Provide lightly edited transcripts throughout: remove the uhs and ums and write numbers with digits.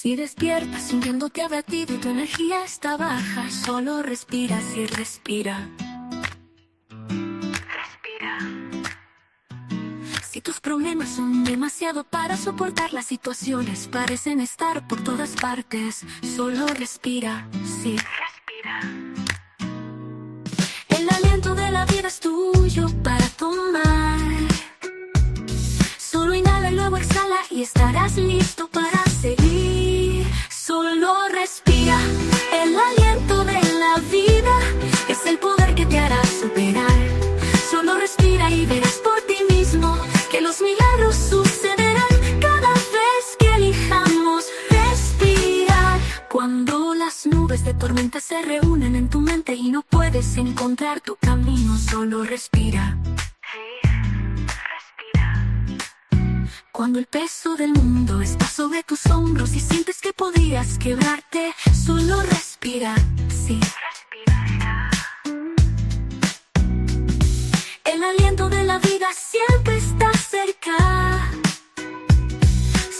Si despiertas sintiéndote abatido y tu energía está baja, solo respiras y respira. Respira. Si tus problemas son demasiado para soportar, las situaciones parecen estar por todas partes, solo respira, sí, respira. El aliento de la vida es tuyo para tomar. Solo inhala y luego exhala y estarás listo para seguir. Solo respira. El aliento de la vida es el poder que te hará superar. Solo respira y verás por ti mismo que los milagros sucederán cada vez que elijamos respirar. Cuando las nubes de tormenta se reúnen en tu mente y no puedes encontrar tu camino, solo respira. Cuando el peso del mundo está sobre tus hombros y sientes que podrías quebrarte, solo respira, sí, respira. El aliento de la vida siempre está cerca.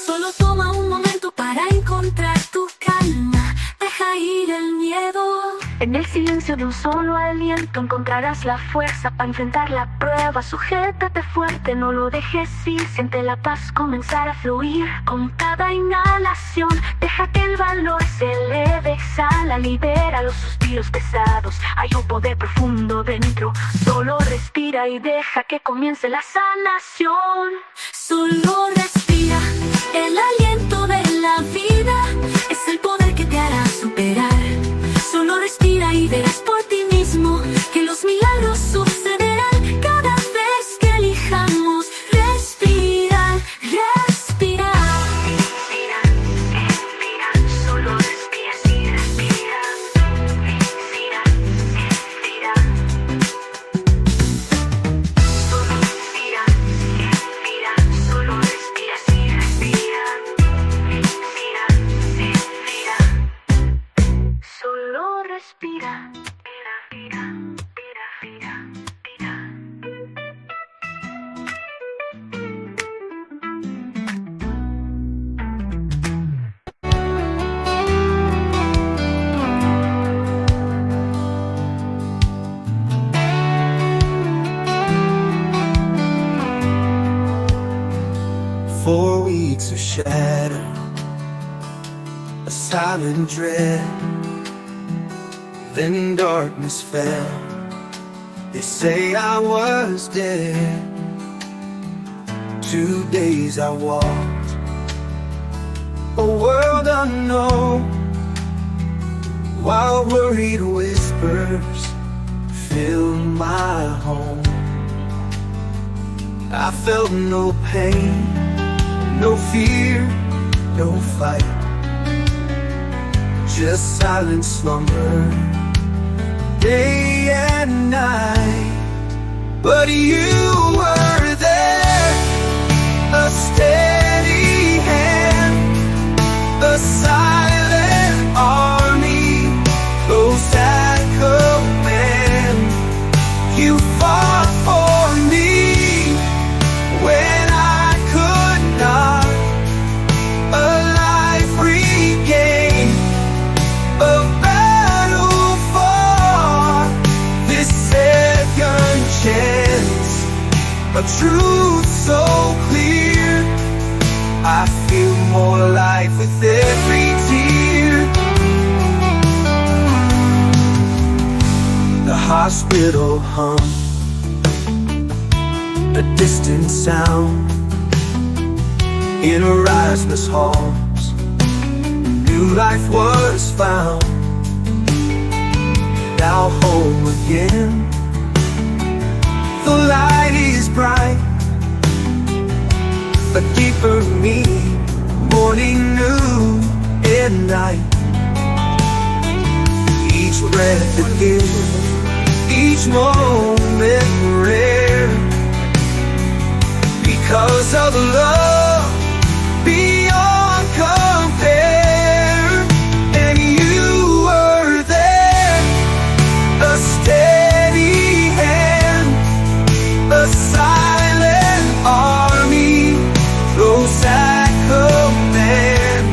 Solo toma un momento para encontrar tu calma. Deja ir el miedo. En el silencio de un solo aliento encontrarás la fuerza para enfrentar la prueba. Sujétate fuerte, no lo dejes ir. Siente la paz comenzar a fluir con cada inhalación. Deja que el valor se eleve, exhala, libera los suspiros pesados. Hay un poder profundo dentro. Solo respira y deja que comience la sanación. Solo respira. El aliento de la vida es el poder que te hará superar. Solo respira y verás por ti mismo que los milagros sucederán cada vez que elijamos respirar, respirar. Respira, respira, solo respira, sí, respira. Respira, respira. Solo respira, respira, solo respira, sí, respira. Respira, respira. Solo respira, respira, respira, respira. 4 weeks of shadow, a silent dread. Then darkness fell. They say I was dead. 2 days I walked a world unknown, while worried whispers filled my home. I felt no pain, no fear, no fight, just silent slumber, day and night. But you were there, a steady hand, a silent army, close at command. You fought for me when I could not, a life regained, a battle fought, this second chance, a truth so clear. I feel more life with every tear. The hospital hum, a distant sound. In Erasmus halls, new life was found. Now home again, the light is bright, a deeper meaning, morning, noon, and night. Each breath that gives, each moment rare, because of love beyond compare. And you were there, a steady hand, a silent army, close at command.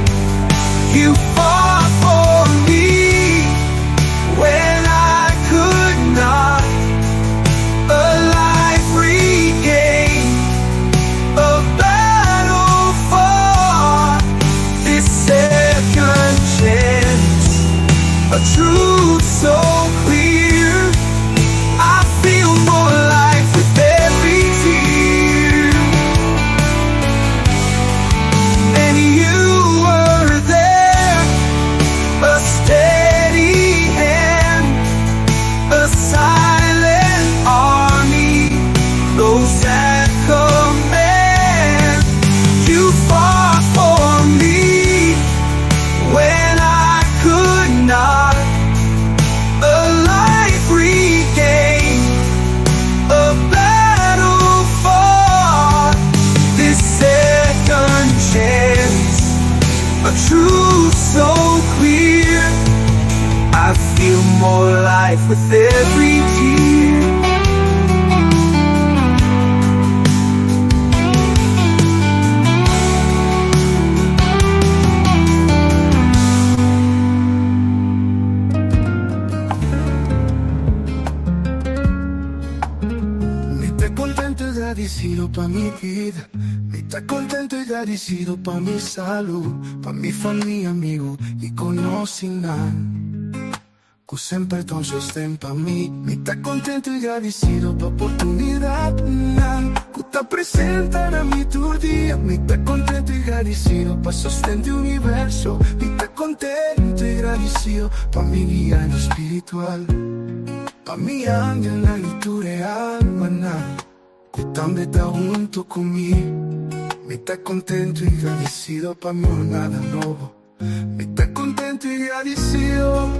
life with every tear. Agradecido pa' mi vida, me está contento y agradecido pa' mi salud, pa' mi familia, amigo y conocinar. Que sempre ton sostén pa' mí, me está contento y agradecido pa' oportunidad, que está presente en mi tu día, me está contento y agradecido pa' sostén de universo, me está contento y agradecido pa' mi guía en lo espiritual, pa' mi ángel en tu real, maná. Que también está junto conmigo, me está contento y agradecido pa' mí nada nuevo, me está contento y agradecido.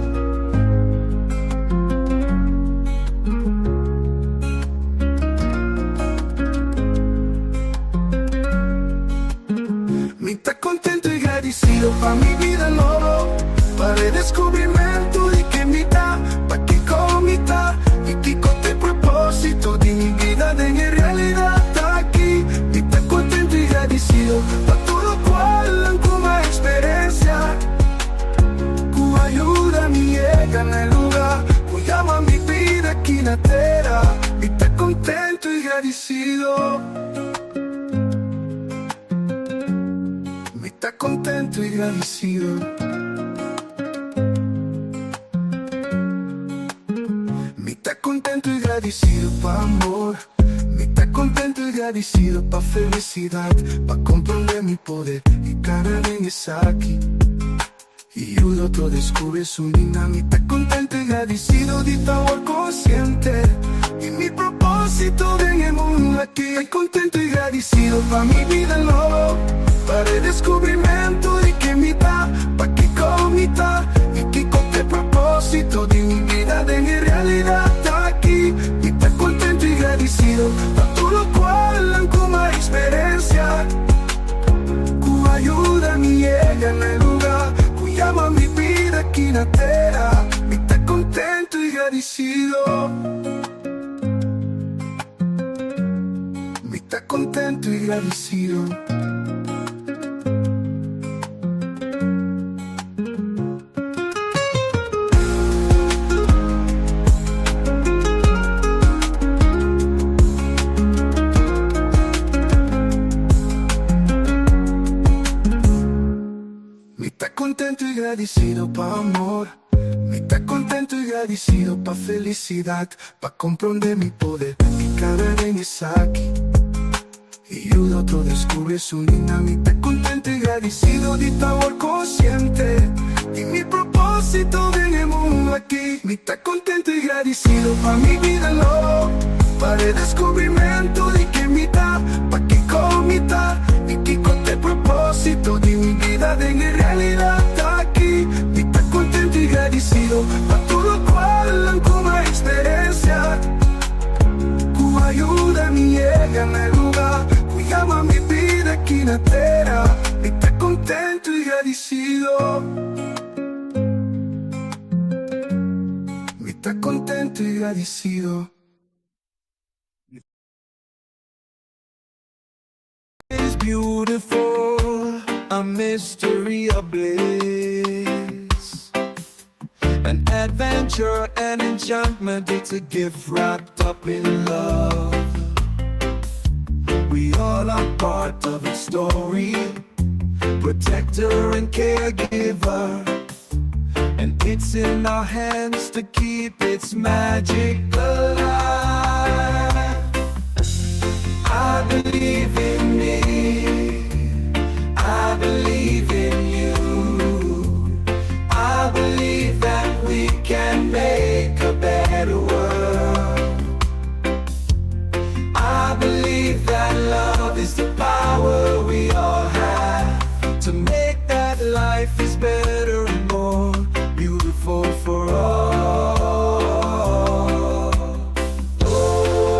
Me está contento y agradecido pa' mi vida nuevo, para el descubrimiento de que mitad, pa' que comita y que con el propósito de mi vida de mi realidad está aquí. Me está contento y agradecido pa' todo cual como experiencia, que ayuda a mi llega en el lugar, que llama mi vida aquí en la tierra. Me está contento y agradecido. Me está contento y agradecido. Me está contento y agradecido pa' amor, me está contento y agradecido pa' felicidad, pa' comprender mi poder y cara en esa aquí. Y el otro descubre su línea, me está contento y agradecido de estar consciente y mi propósito en el mundo aquí. Estoy contento y agradecido pa' mi vida nueva, para el descubrimiento de que mitad, pa' que comita y que con el propósito de mi vida de mi realidad está aquí. Y está contento y agradecido pa' todo lo cual como experiencia, que ayuda a mi llega en el lugar, que llama mi vida aquí en la tierra. Me está contento y agradecido. Me está contento y agradecido. Me está contento y agradecido pa' amor, me está contento y agradecido pa' felicidad, pa' comprender mi poder y cada vez es aquí. Y el otro descubre su línea, me está contento y agradecido de estar consciente y mi propósito en el mundo aquí. Me está contento y agradecido pa' mi vida nueva, para el descubrimiento de que mitad, pa' que comita y que con el propósito de mi vida de mi realidad está aquí. Me está contento y agradecido pa' todo cual como experiencia, que ayuda a mi llega en el lugar, que llama mi vida aquí en la tierra. Me está contento y agradecido. Me está contento y agradecido. Is beautiful, a mystery of bliss, an adventure and enchantment. It's a gift wrapped up in love. We all are part of its story, protector and caregiver, and it's in our hands to keep its magic alive. I believe in me, I believe in you, I believe that we can make a better world. I believe that love is the power we all have to make that life is better and more beautiful for all. Oh.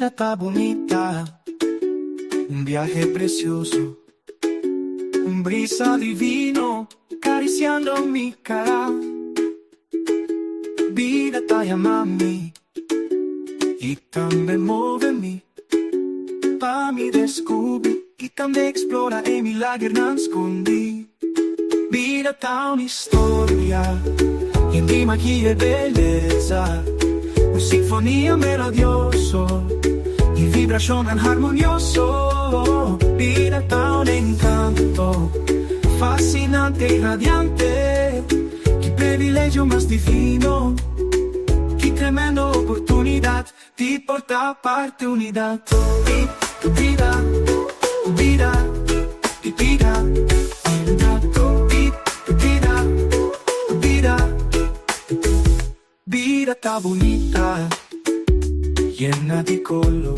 vida está bonita, un viaje precioso, un brisa divino acariciando mi cara. Vida está llamando y también mueve mi pa mi descubrir y también explora en mi lágrima escondí. Vida está una historia y en mi magia y belleza, una sinfonía melodioso y vibración armonioso. Vida está un encanto fascinante y radiante, qué privilegio más divino, qué tremenda oportunidad de portar parte unidad. Vida, vida, vida, vida, vida, vida está bonita, llena de color,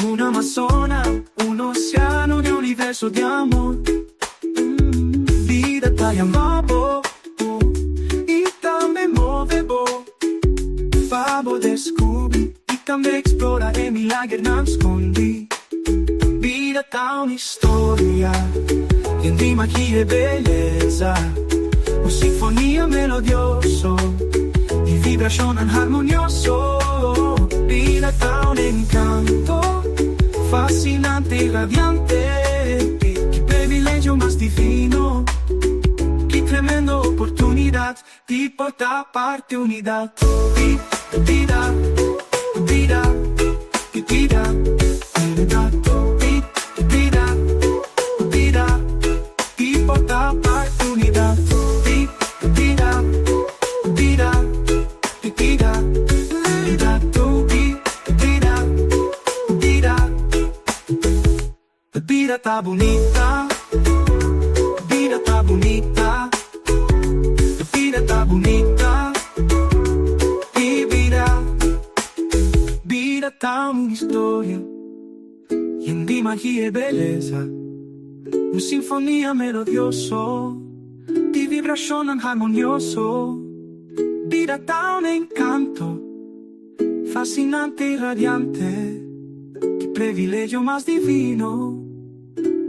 una amazona, un océano de universo de amor. Vida está llamando y también movebo, vamos descubrir y también explorar en mi lágrima escondí. Vida está una historia en mi magia y belleza, una sinfonía melodioso y vibración armonioso. Vida está un encanto fascinante y radiante, qué privilegio más divino, qué tremenda oportunidad de portar parte unidad. Vida, vida, vida, vida, vida, y portar parte unidad. Vida, vida, vida, vida, vida, vida. La vida está bonita, la vida está bonita, la vida está bonita. Y vida está una historia llena de magia y belleza, una sinfonía melodioso, de vibración armonioso. Vida está un encanto fascinante y radiante, qué privilegio más divino,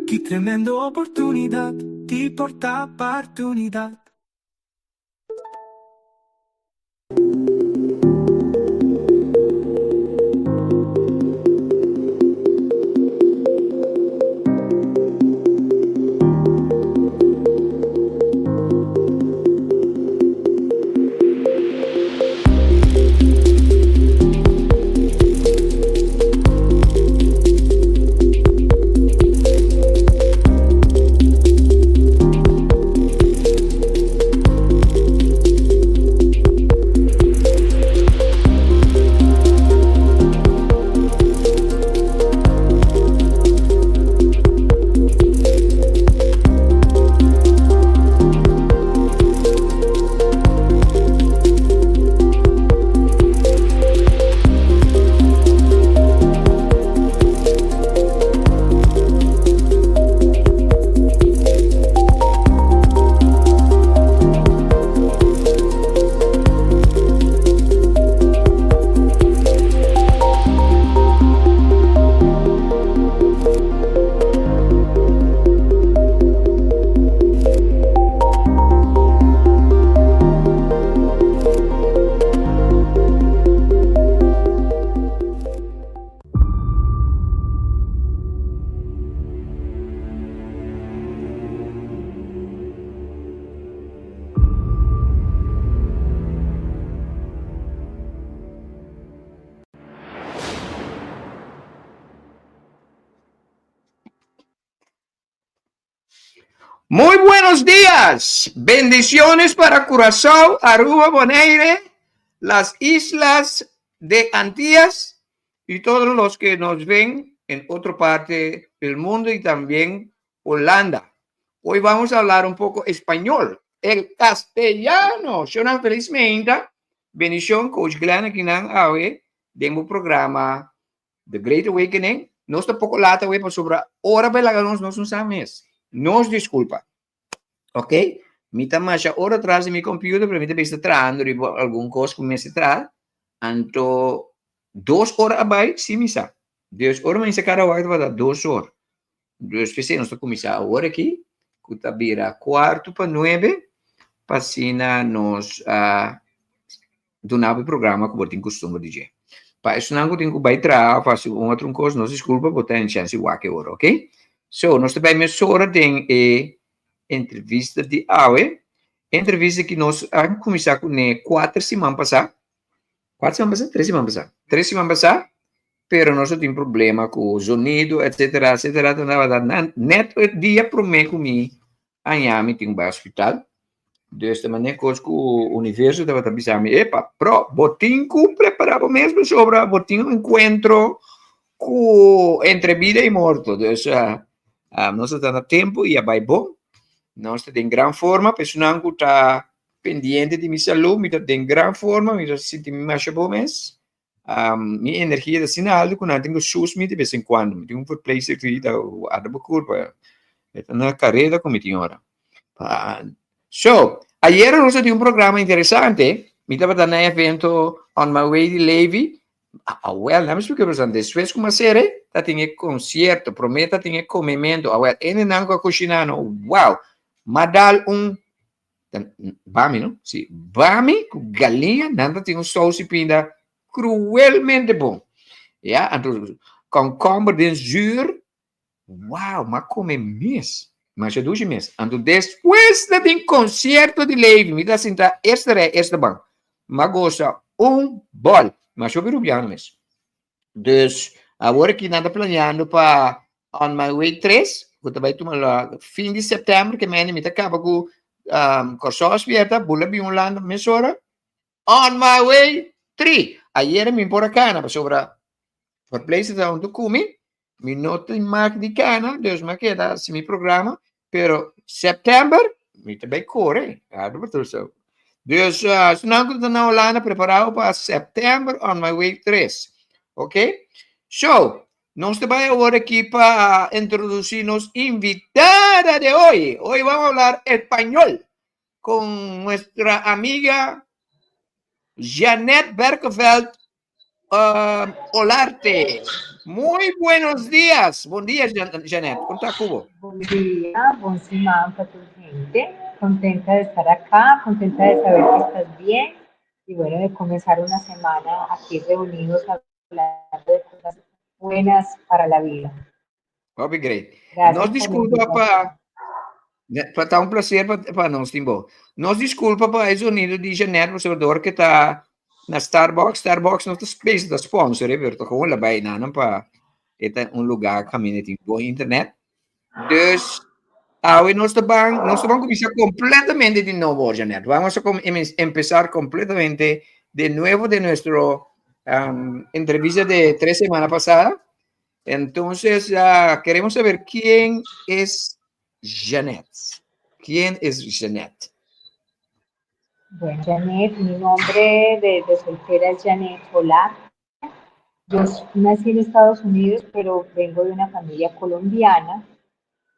qué tremenda oportunidad de portar parte unidad. Muy buenos días, bendiciones para Curazao, Aruba, Bonaire, las islas de Antillas y todos los que nos ven en otra parte del mundo y también Holanda. Hoy vamos a hablar un poco español, el castellano. Yo felizmente, bendición, Coach Glenn aquí en AWE, de un programa The Great Awakening. No está poco lata, pero sobre hora belaganos no son sames. Nos disculpa, ok? Mi tamasha ora atrás de mi computer, pero mi te está trayendo alguna cosa que me se trae. Anto 2 horas abai, sim, misa. 2 horas, mas cada hora vai dar 2 horas. Dus pensei, nós estamos começar agora aqui, que tá vira 8:45, para nós donar o programa que eu tenho costume de dizer. Para isso, não tenho que vai trabalhar, fazer uma outra coisa, não se desculpa, botar em chance igual que agora, ok? So, nós também me hora tem entrevista de AUE, entrevista que nós começar com 4 semanas passadas, 4 semanas passadas, 3 semanas passadas, 3 semanas passadas, pero nós temos problema com o sonido, etc, etc, então, na verdade, neto dia para mim comigo, amanhã tem um hospital, desta maneira, coisa que o universo estava avisando, epa, pro, botinho preparado mesmo sobre botinho encontro entre vida e morte, então, nós estamos a tempo e vai bom, nós estamos em grande forma, pessoal que está pendiente de minha saúde, está em grande forma, me sinto mais bom mesmo, minha energia é sinal de que não tenho SUS de vez em quando, tenho um workplace que está a dar curva, está na carreira como tinha hora. So, ayer nós tivemos um programa interessante, me estava dando um evento on my way de Levi, well, não me explico bastante, depois como série, tinha concerto, prometa tinha comimento, well, ele não cozinhando, wow, madal bami, não? Sim, bami, com galinha, nada tinha um sauce pinda, cruelmente bom. Ja, então, komkommer den zuur, wow, mas come mesmo. Mas é 2 meses. Então, depois de concerto de Levi, me dá assim, esta bom. Mas gosta bol. Mas eu peruviano mesmo. Então, agora que nada planeando para On My Way 3, que também tomar fim de setembro, que me acaba com corsos aberta, bula bem lá na mesora. On My Way 3. Ayer me por acá, na sobre por places onde comi, mi nota em marca de cana, Deus me queda assim mi programa, pero setembro, mi também corre, Deus, se não que na Holanda preparado para setembro, On My Way 3, ok? So, nós também agora aqui para introduzir nos invitada de hoje. Hoy vamos a hablar español con nuestra amiga Janet Berkeveld Olarte. Muy buenos días. Buen día, Janet. Conta Cubo. Buen día, buen semana para tu gente. Contenta de estar acá, contenta de saber que estás bien y bueno, de comenzar una semana aquí reunidos hablando de cosas buenas para la vida. Oh, great. Gracias. Nos disculpa para estar um prazer para nós, Timbo. Nos desculpa para o sonido de Janet, professor, que está na Starbucks. Starbucks não está space da sponsor, porque gewoon labay na não para lugar que tem boa internet. Dus, hoy nós vamos começar completamente de novo, Janet. Vamos a empezar completamente de nuevo de nuestro entrevista de 3 semanas pasadas. Entonces, queremos saber quién es Janet. ¿Quién es Janet? Bueno, Janet, mi nombre de soltera es Janet Olarte. Yo nací en Estados Unidos, pero vengo de una familia colombiana.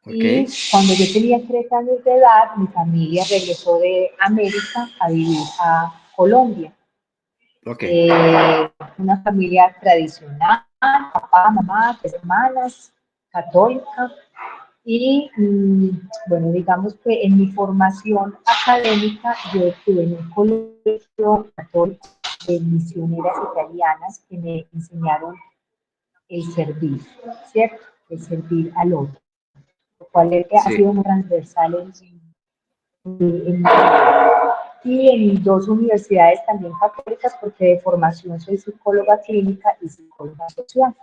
Okay. Y cuando yo tenía 3 años de edad, mi familia regresó de América a vivir a Colombia. Okay. Una familia tradicional, papá, mamá, 3 hermanas, católica. Y bueno, digamos que en mi formación académica yo estuve en un colegio católico de misioneras italianas que me enseñaron el servir, ¿cierto? El servir al otro, lo cual ha sido muy transversal y en 2 universidades también católicas, porque de formación soy psicóloga clínica y psicóloga social.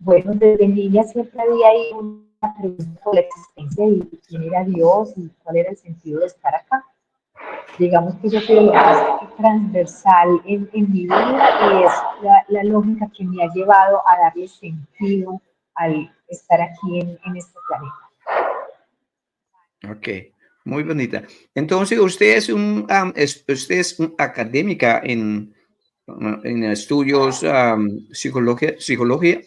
Bueno, desde niña siempre había ahí una pregunta por la existencia y quién era Dios y cuál era el sentido de estar acá. Digamos que eso ha sido lo más transversal en mi vida y es la lógica que me ha llevado a darle sentido al estar aquí en este planeta. Ok, muy bonita. Entonces, usted es una académica en estudios psicología.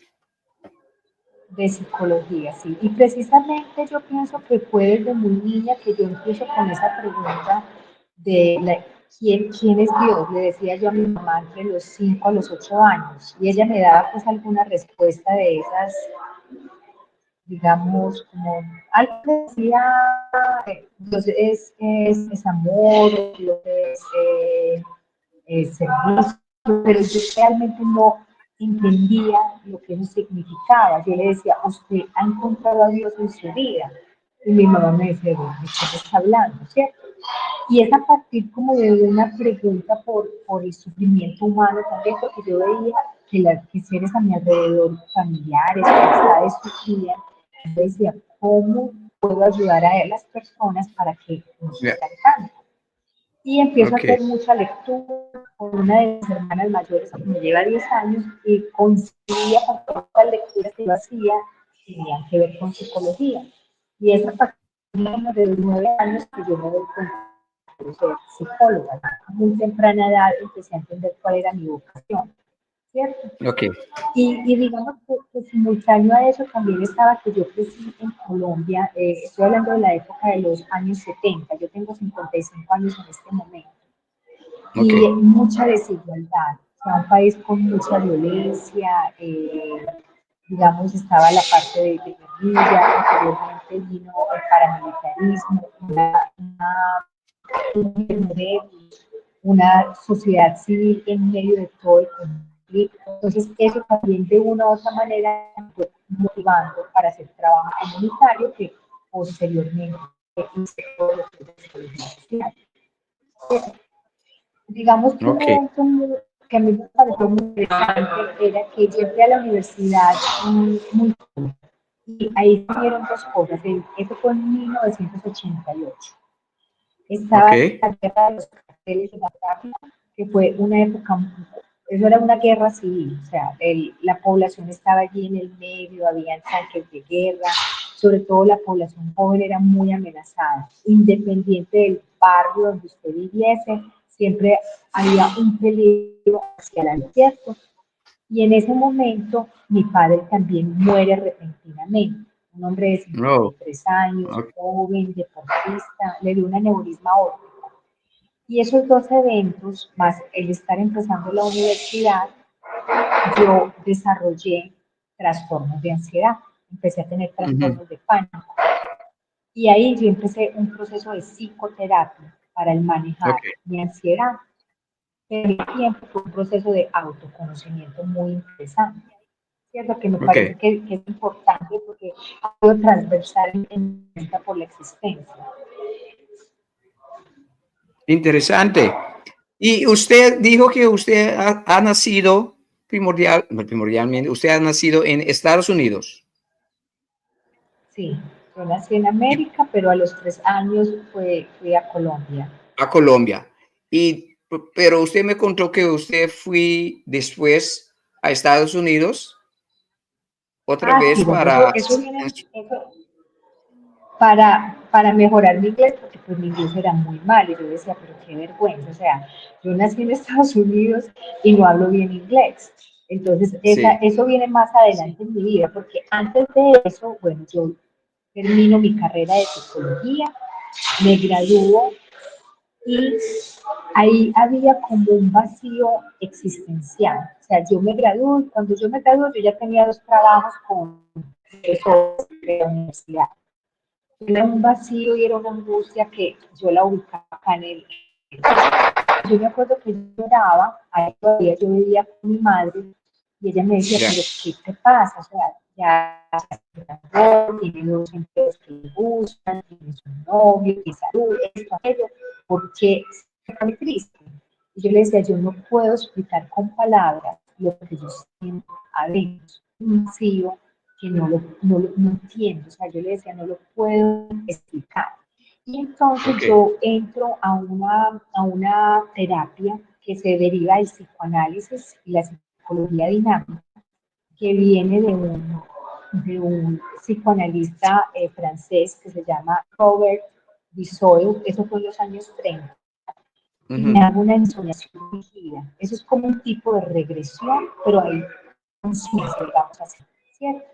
De psicología, sí. Y precisamente yo pienso que fue desde muy niña que yo empiezo con esa pregunta de ¿quién es Dios? Le decía yo a mi mamá entre los 5 a los 8 años, y ella me daba pues alguna respuesta de esas, digamos, como algo que decía, Dios es amor, Dios es servicio, pero yo realmente no entendía lo que eso significaba. Yo le decía, ¿usted ha encontrado a Dios en su vida? Y mi mamá me decía, ¿de qué está hablando? ¿Cierto? Y es a partir como de una pregunta por el sufrimiento humano también, porque yo veía que seres a mi alrededor, familiares, amistades, sufrían. Yo decía, ¿cómo puedo ayudar a las personas para que no Ya. sufran tanto? Y empiezo a Ok, hacer mucha lectura con una de mis hermanas mayores que me lleva 10 años y coincidía con todas las lecturas que yo hacía que tenían que ver con psicología. Y es a partir de los 9 años que yo me doy cuenta de ser psicóloga. A muy temprana edad empecé a entender cuál era mi vocación, ¿cierto? ok, Y digamos que simultáneo a eso también estaba que yo crecí en Colombia, estoy hablando de la época de los años 70, yo tengo 55 años en este momento, ok. y mucha desigualdad, o sea, un país con mucha violencia, digamos, estaba la parte de guerrilla, anteriormente vino el paramilitarismo, una sociedad civil en medio de todo el conflicto. Entonces, eso también de una u otra manera me fue motivando para hacer trabajo comunitario que posteriormente hice todo lo que es psicología social. Digamos que un Ok. evento que a mí me pareció muy interesante era que yo fui a la universidad muy joven, y ahí salieron dos cosas. Eso fue en 1988. Ok. Estaba la guerra de los carteles de la tráfico, que fue una época, eso era una guerra civil, o sea, la población estaba allí en el medio, había tanques de guerra, sobre todo la población joven era muy amenazada, independiente del barrio donde usted viviese, siempre había un peligro hacia el desierto. Y en ese momento mi padre también muere repentinamente, un hombre de No. 53 años, Ok. joven, deportista, le dio un aneurisma aórtico. Y esos dos eventos, más el estar empezando la universidad, yo desarrollé trastornos de ansiedad, empecé a tener Ujú. trastornos de pánico. Y ahí yo empecé un proceso de psicoterapia para el manejar Ok. mi ansiedad. Pero al tiempo fue un proceso de autoconocimiento muy interesante, ¿cierto? Que me Ok. parece que es importante porque ha sido transversal en por la existencia. Interesante. Y usted dijo que usted ha nacido primordialmente, usted ha nacido en Estados Unidos, Sí, yo nací en y América, pero a los 3 años fui a Colombia. a Colombia. Y, pero usted me contó que usted fue después a Estados Unidos otra Ah, sí, vez bueno, para... eso viene, eso, para mejorar mi inglés, porque pues mi inglés era muy mal, y yo decía, pero qué vergüenza, o sea, yo nací en Estados Unidos y no hablo bien inglés. Entonces, Sí. eso viene más adelante en mi vida, porque antes de eso, bueno, yo termino mi carrera de psicología, me gradúo, y ahí había como un vacío existencial. O sea, yo me gradué, y cuando yo me gradué, yo ya tenía 2 trabajos con profesores de la universidad. Era un vacío y era una angustia que yo la ubicaba acá en el... Yo me acuerdo que yo lloraba, ahí todavía yo vivía con mi madre, y ella me decía, Ya. pero ¿qué te pasa? O sea, ya tiene 2 empleos que le gustan, tiene su novio, tiene salud, esto, aquello, ¿por qué está muy triste? Y yo le decía, yo no puedo explicar con palabras lo que yo siento adentro, un vacío que no entiendo, o sea, yo le decía, no lo puedo explicar. Y entonces Ok. yo entro a una terapia que se deriva del psicoanálisis y la psicología dinámica, que viene de un psicoanalista francés que se llama Robert Bissoy, eso fue en los años 30, y me Ujú. hago una ensoñación dirigida. Eso es como un tipo de regresión, pero hay conciencia, digamos así, ¿cierto?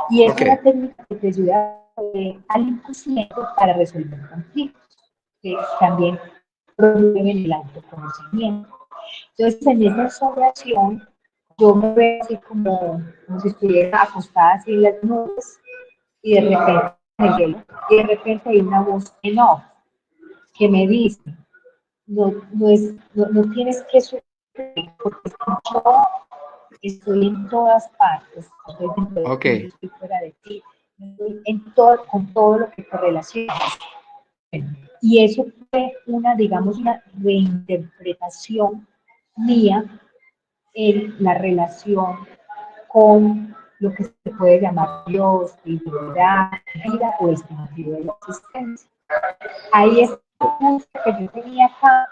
Y es Ok. una técnica que te ayuda al inconsciente para resolver conflictos, que también promueven el autoconocimiento. Entonces, en esa observación, yo me veo así como si estuviera acostada así en las nubes y de repente en el hielo, y de repente hay una voz en off que me dice, no tienes que sufrir, porque yo estoy en todas partes, estoy dentro de Ok, ti, estoy fuera de ti, estoy en todo, con todo lo que te relaciona. Y eso fue una, digamos, una reinterpretación mía en la relación con lo que se puede llamar Dios, divinidad, vida o el sentido de la existencia. Ahí esa angustia que yo tenía acá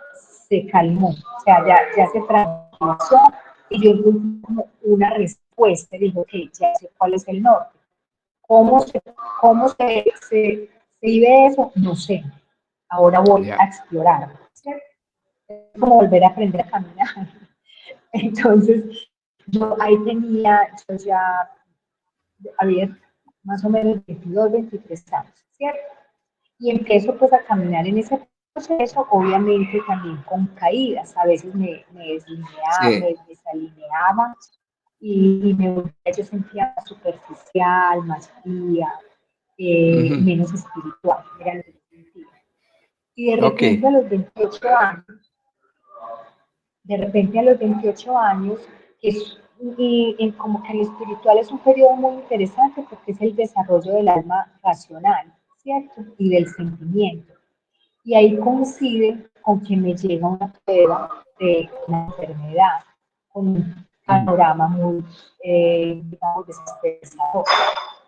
se calmó, o sea, ya se tranquilizó y yo encontré como una respuesta, dijo, ok, ya sé cuál es el norte. ¿Cómo se vive eso? No sé. Ahora voy ya. a explorar. ¿Cierto? Es como volver a aprender a caminar. Entonces, yo ahí tenía, yo ya había más o menos 22, 23 años, ¿cierto? Y empiezo pues a caminar en ese proceso, obviamente también con caídas, a veces Sí. me desalineaba y me volvía, yo sentía más superficial, más fría, Ujú. menos espiritual, era lo que yo sentía. Y Ok, de repente a los 28 años, como que el espiritual es un periodo muy interesante porque es el desarrollo del alma racional, ¿cierto? Y del sentimiento. Y ahí coincide con que me llega una prueba de una enfermedad, con un mm, panorama muy, digamos, desesperanzador,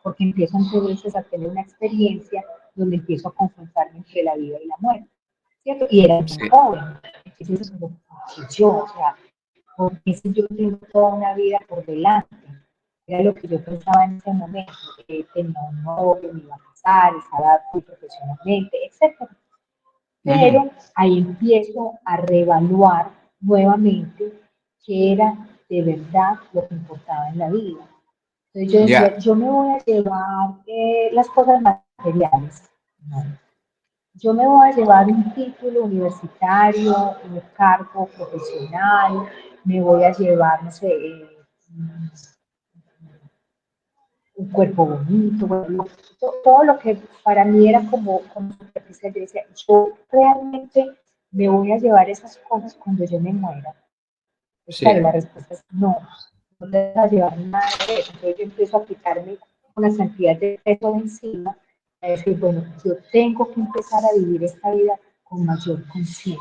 porque empiezo entonces a tener una experiencia donde empiezo a confrontarme entre la vida y la muerte, ¿cierto? Y era muy sí, joven, entonces yo, o sea, porque si yo tengo toda una vida por delante, era lo que yo pensaba en ese momento, que tenía un novio, me iba a casar, estaba muy profesionalmente, etc. ujú, Pero ahí empiezo a reevaluar nuevamente qué era de verdad lo que importaba en la vida. Entonces yo decía, ya, yo me voy a llevar las cosas materiales. No. Yo me voy a llevar un título universitario, un cargo profesional, me voy a llevar, no sé, un cuerpo bonito, bueno, todo lo que para mí era como superficial. Yo decía, yo realmente me voy a llevar esas cosas cuando yo me muera. Pues claro, sí, la respuesta es no, no te vas a llevar nada de eso. Entonces yo empiezo a quitarme una cantidad de peso de encima, a decir, bueno, yo tengo que empezar a vivir esta vida con mayor conciencia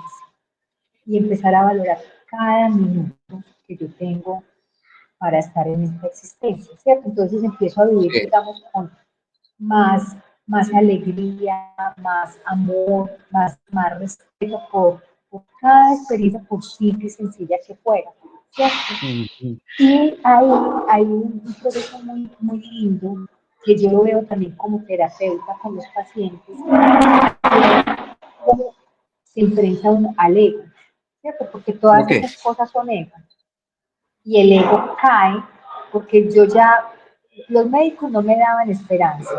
y empezar a valorar cada minuto que yo tengo para estar en esta existencia, ¿cierto? Entonces empiezo a vivir, sí, digamos, con más, más alegría, más amor, más respeto por cada experiencia, por simple y sencilla que fuera, ¿cierto? ujú, Y hay un proceso muy, muy lindo que yo lo veo también como terapeuta con los pacientes, cómo se enfrenta uno al ego, ¿cierto? Porque todas ok, esas cosas son ego y el ego cae porque yo ya, los médicos no me daban esperanza.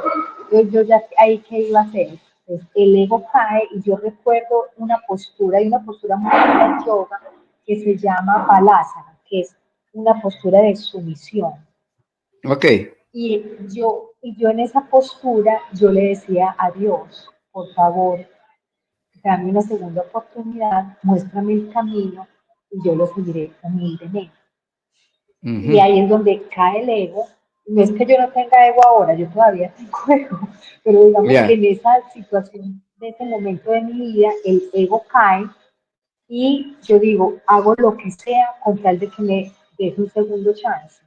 Entonces yo ya ahí qué iba a hacer. Entonces, el ego cae y yo recuerdo una postura, hay una postura muy linda en yoga que se llama Balasana, que es una postura de sumisión. ok, Y yo en esa postura, yo le decía a Dios, por favor, dame una segunda oportunidad, muéstrame el camino y yo lo seguiré humildemente. Y ujú, ahí es donde cae el ego. No es que yo no tenga ego ahora, yo todavía tengo ego, pero digamos que ya, en esa situación, de ese momento de mi vida, el ego cae y yo digo, hago lo que sea con tal de que me des un segundo chance.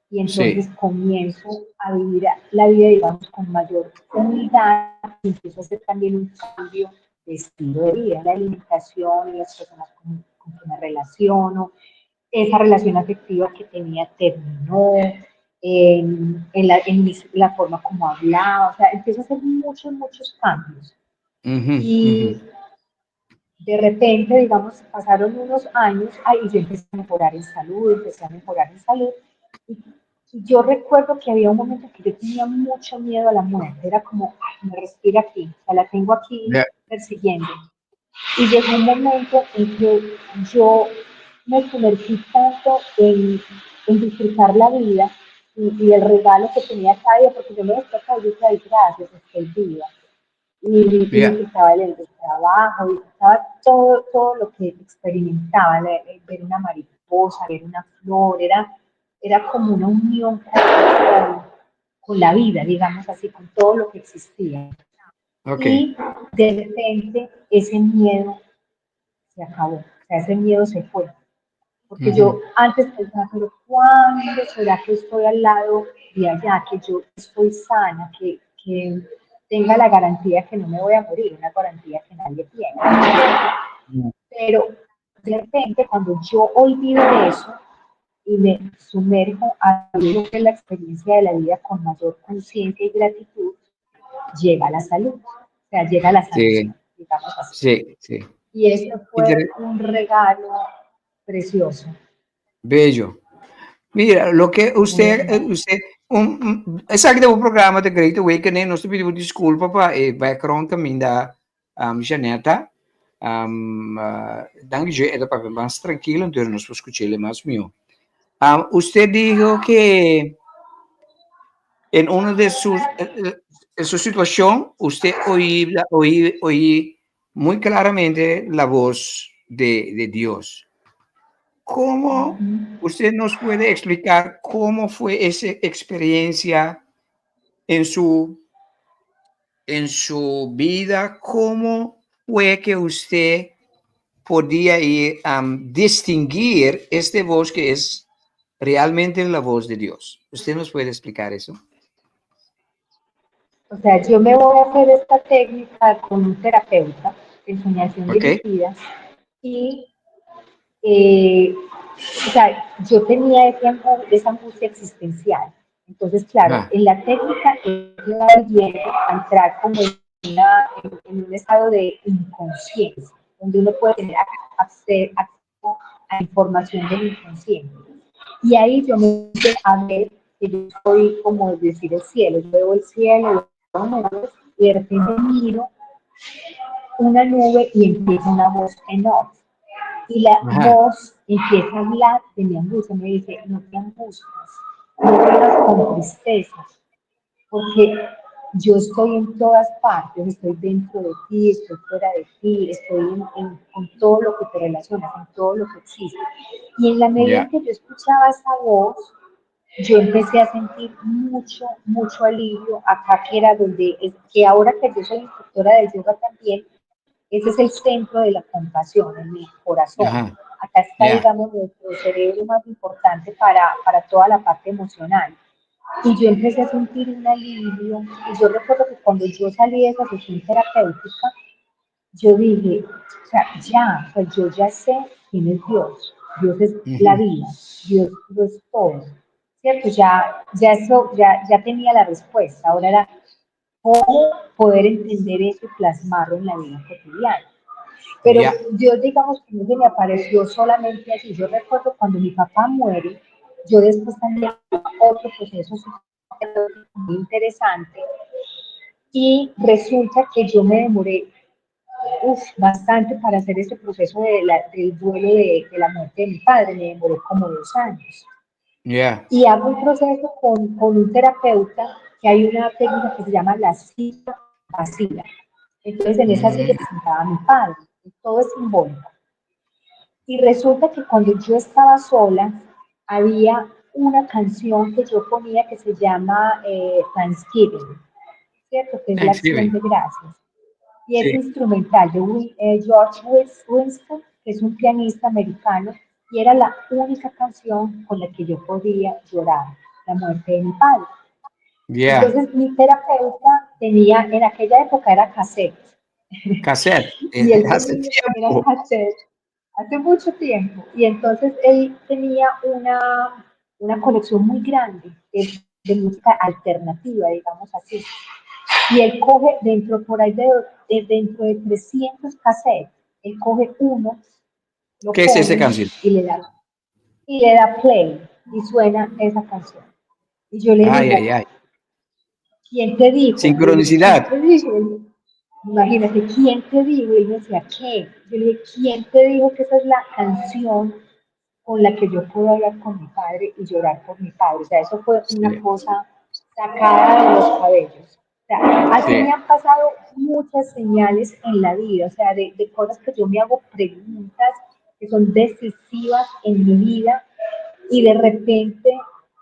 Y entonces sí, comienzo a vivir la vida, digamos, con mayor humildad y empiezo a hacer también un cambio de estilo de vida, la alimentación, las personas con que me relaciono, esa relación afectiva que tenía terminó, la forma como hablaba, o sea, empiezo a hacer muchos, muchos cambios. ujú, ujú, Y de repente, digamos, pasaron unos años, y yo empecé a mejorar en salud, empecé a mejorar en salud, y yo recuerdo que había un momento que yo tenía mucho miedo a la muerte, era como, ay, me respira aquí, o sea, la tengo aquí ya, persiguiendo. Y llegó un momento en que yo me sumergí tanto en disfrutar la vida y el regalo que tenía cada día, porque yo me despertaba y yo decía, "Ay, gracias, estoy viva". Y Yeah. disfrutaba el trabajo, disfrutaba todo lo que experimentaba, ver una mariposa, ver una flor, era como una unión con la vida, digamos así, con todo lo que existía. Okay. Y de repente ese miedo se acabó, o sea, ese miedo se fue. Porque Ujú. yo antes pensaba, pero ¿cuándo será que estoy al lado de allá, que yo estoy sana, que tenga la garantía que no me voy a morir, una garantía que nadie tiene? Pero de repente, cuando yo olvido eso y me sumerjo a vivir lo que es la experiencia de la vida con mayor conciencia y gratitud, llega la salud, o sea, llega la Sí, sanación, digamos así. sí, sí. Y eso fue Inter- un regalo precioso. Bello. Mira, lo que Muy usted, exacto, o programa de Great Awakening, nós pedimos desculpa para o background também da Janeta. Danke, era para mais tranquilo, então nós vamos escutar ele mais meu. Usted dijo que en una de sus, en su situación, usted oí muy claramente la voz de Dios. ¿Cómo usted nos puede explicar cómo fue esa experiencia en su vida? ¿Cómo fue que usted podía ir a distinguir esta voz que es realmente la voz de Dios? ¿Usted nos puede explicar eso? O sea, yo me voy a hacer esta técnica con un terapeuta de ensoñación ¿Ok? dirigida y, o sea, yo tenía esa angustia existencial. Entonces, claro, Ajá. en la técnica yo llego a entrar como en un estado de inconsciencia, donde uno puede tener acceso a información del inconsciente. Y ahí yo me empecé a ver que yo soy como decir el cielo, yo veo el cielo, veo nubes, y de repente miro una nube y empieza una voz en off. Y la Ajá. voz empieza a hablar de mi angustia, me dice, no te angusties, no vivas con tristeza, porque yo estoy en todas partes, estoy dentro de ti, estoy fuera de ti, estoy con todo lo que te relaciona, con todo lo que existe. Y en la medida Ya. en que yo escuchaba esa voz, yo empecé a sentir mucho alivio acá, que era donde, que ahora que yo soy instructora de yoga también, ese es el centro de la compasión, en mi corazón. Ajá. Acá está, Ya. digamos, nuestro cerebro más importante para toda la parte emocional. Y yo empecé a sentir un alivio. Y yo recuerdo que cuando yo salí de esa sesión terapéutica, yo dije, o sea, yo ya sé quién es Dios. Dios es la Ujú. vida, Dios lo es todo. ¿Cierto? Ya tenía la respuesta. Ahora era cómo poder entender eso y plasmarlo en la vida cotidiana. Pero Ya. Dios, digamos que no se me apareció solamente así. Yo recuerdo cuando mi papá muere, yo después también otro proceso muy interesante y resulta que yo me demoré bastante para hacer ese proceso del duelo de la muerte de mi padre, me demoré como 2 años. Ya. Y hago un proceso con un terapeuta que hay una técnica que se llama la silla vacía. Entonces en esa silla Mm. se sentaba mi padre, todo es simbólico. Y resulta que cuando yo estaba sola, había una canción que yo ponía que se llama Thanksgiving, ¿cierto? Que es la acción Thanksgiving. de gracias. Y es Sí. instrumental de George Winston, que es un pianista americano, y era la única canción con la que yo podía llorar la muerte de mi padre. Ya. Entonces mi terapeuta tenía, en aquella época era cassette, Cassette. y él Hace tenía, era tiempo. cassette, hace mucho tiempo, y entonces él tenía una colección muy grande de música alternativa, digamos así. Y él coge por ahí dentro de 300 cassettes, él coge uno, lo ¿Qué es esa pone canción? y le da play y suena esa canción. Y yo le Ay, digo, ay, ay. ¿quién te dijo? Le digo, ¿quién Sincronicidad. te dijo? Imagínate, ¿quién te dijo? Y él me decía, ¿qué? Yo le dije, ¿quién te dijo que esa es la canción con la que yo puedo hablar con mi padre y llorar por mi padre? O sea, eso fue una Sí, cosa sacada de los cabellos. O sea, así me sí. han pasado muchas señales en la vida, o sea, de cosas que yo me hago preguntas que son decisivas en mi vida y de repente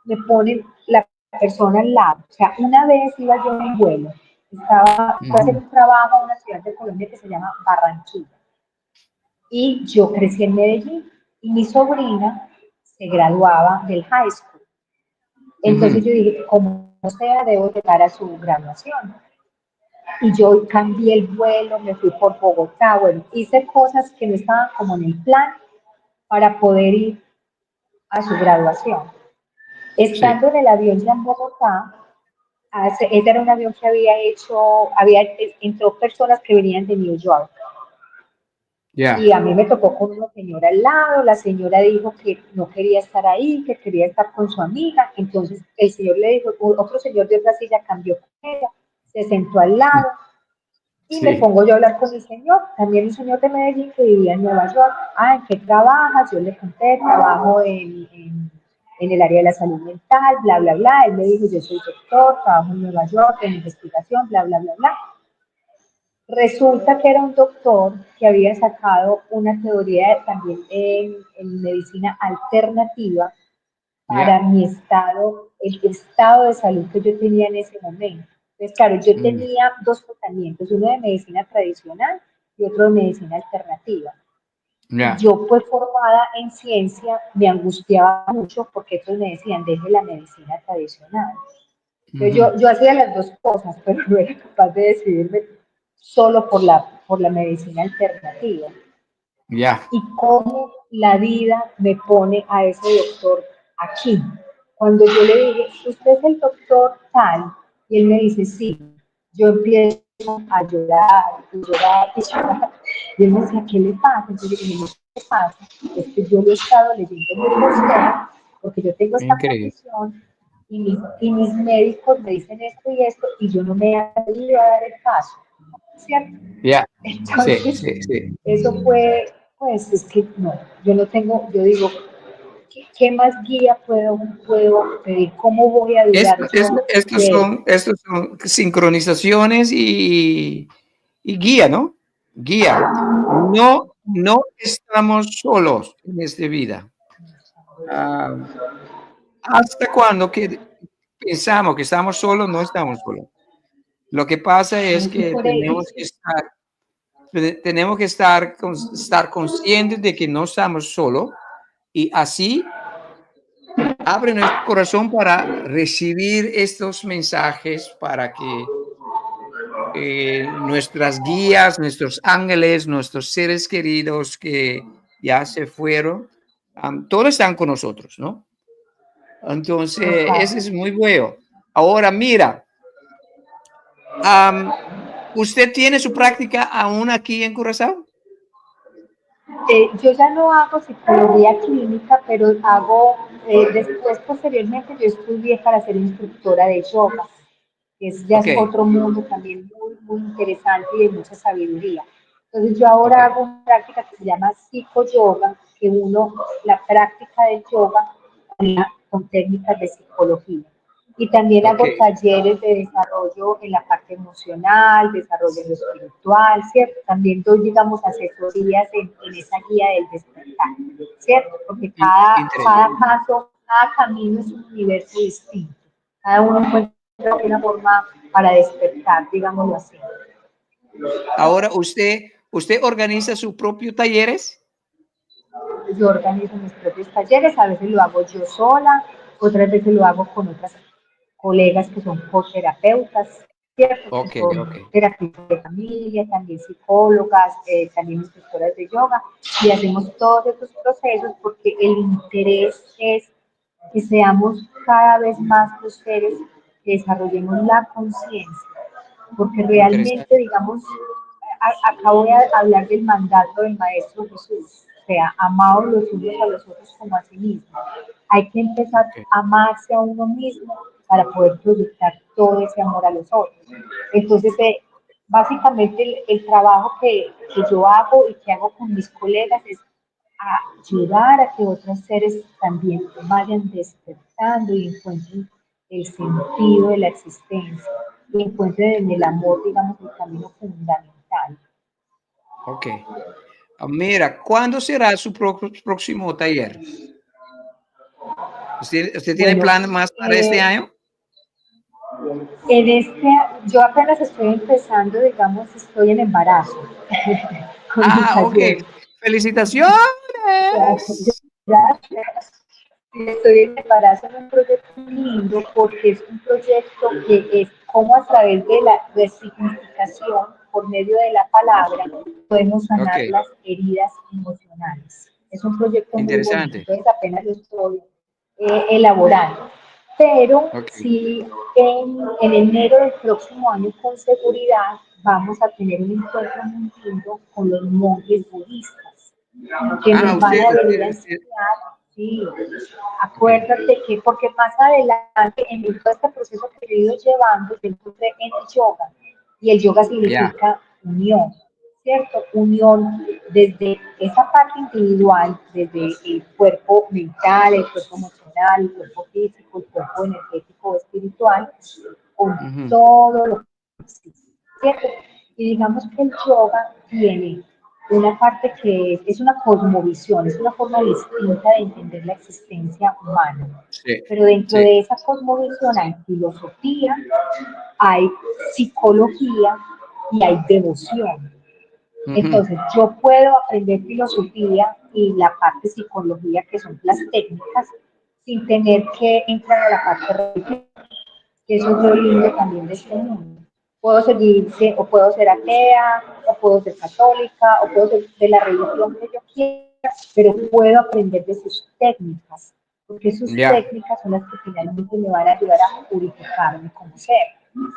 me ponen la persona al lado. O sea, una vez iba yo en vuelo, fue a hacer Ujú. un trabajo en una ciudad de Colombia que se llama Barranquilla. Y yo crecí en Medellín y mi sobrina se graduaba del high school. Entonces Ujú. yo dije, como sea, debo llegar a su graduación. Y yo cambié el vuelo, me fui por Bogotá, bueno, hice cosas que no estaban como en el plan para poder ir a su graduación. Sí, Estando en el avión ya en Bogotá, ese era un avión que entró personas que venían de New York. Y ya. a mí me tocó con una señora al lado, la señora dijo que no quería estar ahí, que quería estar con su amiga, entonces el señor le dijo, otro señor de otra silla cambió con ella, se sentó al lado y me Sí, pongo yo a hablar con el señor, también un señor de Medellín que vivía en Nueva York. Ah, ¿en qué trabajas? Yo le conté, trabajo en el área de la salud mental, bla, bla, bla. Él me dijo, yo soy doctor, trabajo en Nueva York en investigación, bla, bla, bla, bla. Resulta que era un doctor que había sacado una teoría también en medicina alternativa para ya. mi estado, el estado de salud que yo tenía en ese momento. Entonces, claro, yo Mm, tenía dos tratamientos, uno de medicina tradicional y otro de medicina alternativa. Y ya. yo, pues formada en ciencia, me angustiaba mucho porque ellos me decían, deje la medicina tradicional. Entonces, Ujú. yo hacía las dos cosas, pero no era capaz de decidirme solo por la medicina alternativa. Ya. Y cómo la vida me pone a ese doctor aquí. Cuando yo le dije, usted es el doctor tal, y él me dice, sí, yo empiezo a llorar, y llorar, y llorar. Y él me decía, ¿qué le pasa? Entonces yo le dije, no, ¿qué pasa? Es que yo lo he estado leyendo muy usted, porque yo tengo esta Increíble. condición, y mis médicos me dicen esto y esto, y yo no me he atrevido a dar el paso, ¿cierto? Ya. Sí, Entonces, sí, sí. eso fue, pues es que no, yo no tengo, yo digo, ¿qué más guía puedo pedir? ¿Cómo voy a durar yo de él? Estos son sincronizaciones y guía, ¿no? Guía. No, no estamos solos en esta vida. Ah, ¿hasta cuando que pensamos que estamos solos? No estamos solos. Lo que pasa es Y que por eso, tenemos que estar conscientes de que no estamos solos y así abre nuestro corazón para recibir estos mensajes para que nuestras guías, nuestros ángeles, nuestros seres queridos que ya se fueron, todos están con nosotros, ¿no? Entonces, ese exacto. es muy bueno. Ahora, mira, am, ¿usted tiene su práctica aún aquí en Curazao? Yo ya no hago psicología clínica, pero después, posteriormente, yo estudié para ser instructora de yoga, que ya es Ok, otro mundo también muy, muy interesante y de mucha sabiduría. Entonces yo ok, ahora hago una práctica que se llama psicoyoga, que uno la práctica del yoga con técnicas de psicología. Y también ok. hago talleres de desarrollo en la parte emocional, desarrollo en lo espiritual, ¿cierto? También doy, digamos, asesorías en esa guía del despertar, ¿cierto? Porque cada Interesante. caso, cada camino es un universo distinto. Cada uno encuentra una forma para despertar, digámoslo así. Ahora usted organiza sus propios talleres. Yo organizo mis propios talleres, a veces lo hago yo sola, otras veces lo hago con otras colegas que son coterapeutas, ¿cierto? Que Ok, ok. son terapeutas de familia, también psicólogas, también instructoras de yoga, y hacemos todos estos procesos porque el interés es que seamos cada vez más los seres que desarrollemos la conciencia, porque realmente, Interesante. digamos, acabo de hablar del mandato del Maestro Jesús, o sea, amados los unos a los otros como a sí mismos. Hay que empezar Ok. a amarse a uno mismo para poder proyectar todo ese amor a los otros. Entonces, básicamente el trabajo que yo hago y que hago con mis colegas es ayudar a que otros seres también vayan despertando y encuentren el sentido de la existencia y encuentren en el amor, digamos, el camino fundamental. Ok. Mira, ¿cuándo será su próximo taller? ¿Usted tiene Bueno, plan más para este año? en yo apenas estoy empezando, digamos, estoy en embarazo con mi Ah, ok. taller. Felicitaciones. Gracias. Estoy en embarazo en un proyecto lindo porque es un proyecto que es como a través de la resignificación por medio de la palabra podemos Ok, sanar las heridas emocionales. Es un proyecto muy bonito, interesante. entonces apenas lo estoy elaborando. Pero Ok, sí, en enero del próximo año con seguridad vamos a tener un encuentro muy lindo con los monjes budistas que ah, nos van a venir a usted, enseñar. Sí, ok, acuérdate que, porque más adelante, en todo este proceso que yo he ido llevando, yo encontré en el yoga, y el yoga ya, significa unión, ¿cierto? Unión desde esa parte individual, desde el cuerpo mental, el cuerpo emocional, el cuerpo físico, el cuerpo energético o espiritual, con ujú, todo lo que existe, ¿cierto? Y digamos que el yoga tiene una parte que es una cosmovisión, es una forma distinta de entender la existencia humana. sí, Pero dentro sí, de esa cosmovisión hay filosofía, hay psicología y hay devoción. ujú, Entonces, yo puedo aprender filosofía y la parte psicología, que son las técnicas, sin tener que entrar a la parte religiosa, que eso es lo lindo también de este mundo. Puedo seguir, o puedo ser atea, o puedo ser católica, o puedo ser de la religión que yo quiera, pero puedo aprender de sus técnicas, porque sus ya, técnicas son las que finalmente me van a ayudar a purificarme como ser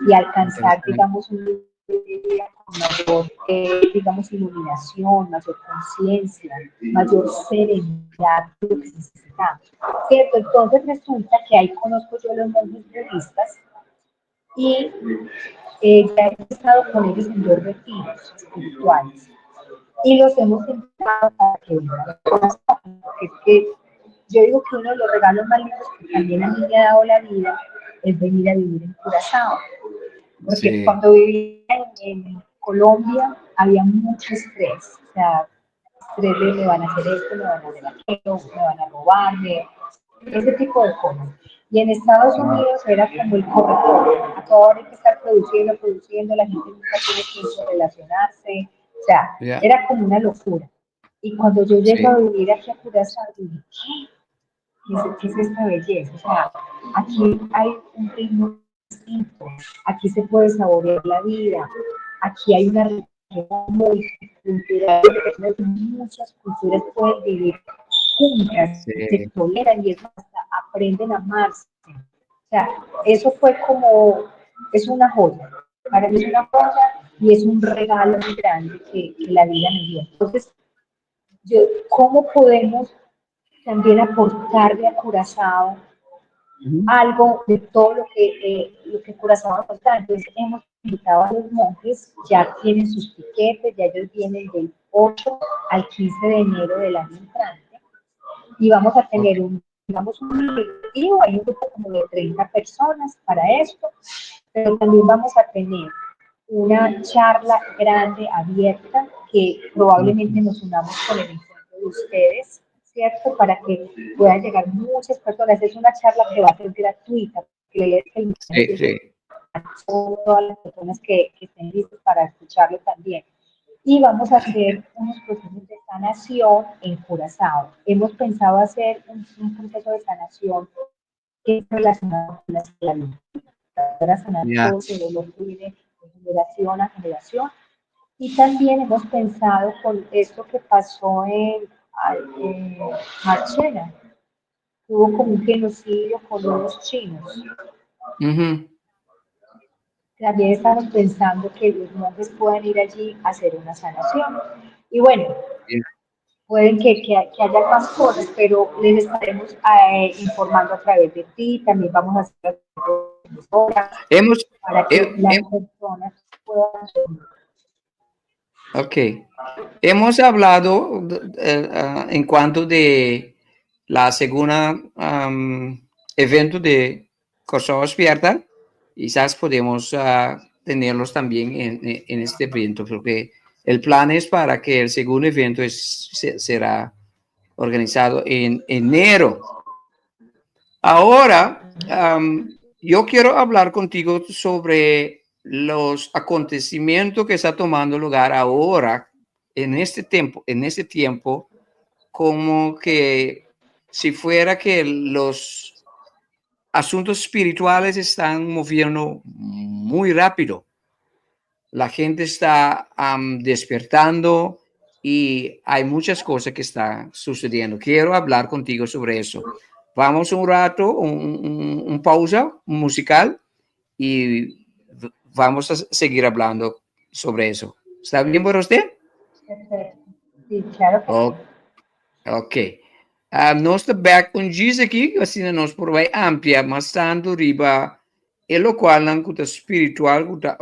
y alcanzar, interesante. digamos, un vida con mayor, digamos, iluminación, mayor conciencia, mayor serenidad de lo que necesitamos. ¿Cierto? Entonces resulta que ahí conozco yo a los monjes budistas y ya he estado con ellos en 2 retiros espirituales y los hemos invitado a que vengan a conocer, porque es que yo digo que uno de los regalos más lindos que también a mí me ha dado la vida es venir a vivir en Curazao, porque Sí, cuando vivía en Colombia había mucho estrés, o sea, estrés de me van a hacer esto, me van a hacer aquello, me van a robar, ese tipo de cosas. Y en Estados mm, Unidos era como el corredor, a toda hora hay que estar produciendo, produciendo, la gente nunca tiene tiempo de relacionarse, o sea, ya, era como una locura. Y cuando yo llego a sí, vivir aquí a Curazao, dije, ¿qué es esta belleza? O sea, aquí hay un ritmo distinto, aquí se puede saborear la vida, aquí hay una riqueza muy cultural, muchas culturas pueden vivir juntas, se sí, toleran y es más, hasta aprenden a amarse. O sea, eso fue como, es una joya, para mí es una joya y es un regalo muy grande que la vida me dio. Entonces, ¿cómo podemos también aportarle a Curazao ujú, algo de todo lo que Curazao nos da? Entonces hemos invitado a los monjes, ya tienen sus tiquetes, ya ellos vienen del 8 al 15 de enero del año entrante y vamos a ok, tener digamos, un colectivo, hay un grupo como de 30 personas para esto, pero también vamos a tener una charla grande, abierta, que probablemente ujú, nos unamos con el encuentro de ustedes, ¿cierto? Para que puedan llegar muchas personas. Es una charla que va a ser gratuita, que es el mensaje sí, que sí, todas las personas que estén listas para escucharlo también. Y vamos a hacer unos procesos de sanación en Curazao. Hemos pensado hacer un proceso de sanación que es relacionado con la esclavitud, para sanar ya, todo ese dolor que viene de generación a generación. Y también hemos pensado con esto que pasó en Marchena, hubo como un genocidio con los chinos. ujú, También estamos pensando que los monjes puedan ir allí a hacer una sanación. Y bueno, ya. pueden que haya más cosas, pero les estaremos informando a través de ti. También vamos a hacer horas Hemos, para que he- las he- personas. puedan subir. Ok. Hemos hablado en cuanto de la segunda evento de Corso Despierta. Quizás podemos tenerlos también en este evento, porque el plan es para que el segundo evento será organizado en enero. Ahora, yo quiero hablar contigo sobre los acontecimientos que está tomando lugar ahora en este tiempo, como que si fuera que los asuntos espirituales están moviendo muy rápido. La gente está despertando y hay muchas cosas que están sucediendo. Quiero hablar contigo sobre eso. Vamos un rato, un pausa musical y vamos a seguir hablando sobre eso. ¿Está bien para usted? Perfecto. Sí, claro que sí. Ok. Nós estamos diz aqui, assim, nós por vai amplia, mas tanto riba, e lo qual não espiritual que está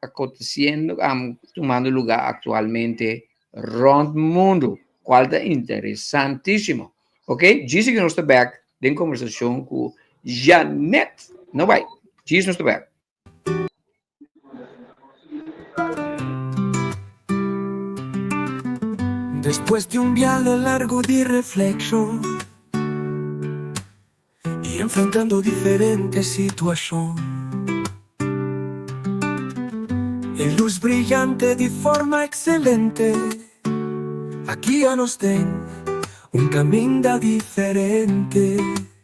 acontecendo, tomando lugar atualmente rond mundo, qual é interessantíssimo. Ok? Diz que nós estamos back, em conversação com Janet. Não vai. Diz nós estamos back. Después de un viaje largo de reflexión y enfrentando diferentes situaciones, en luz brillante de forma excelente, aquí ya nos den un camino diferente.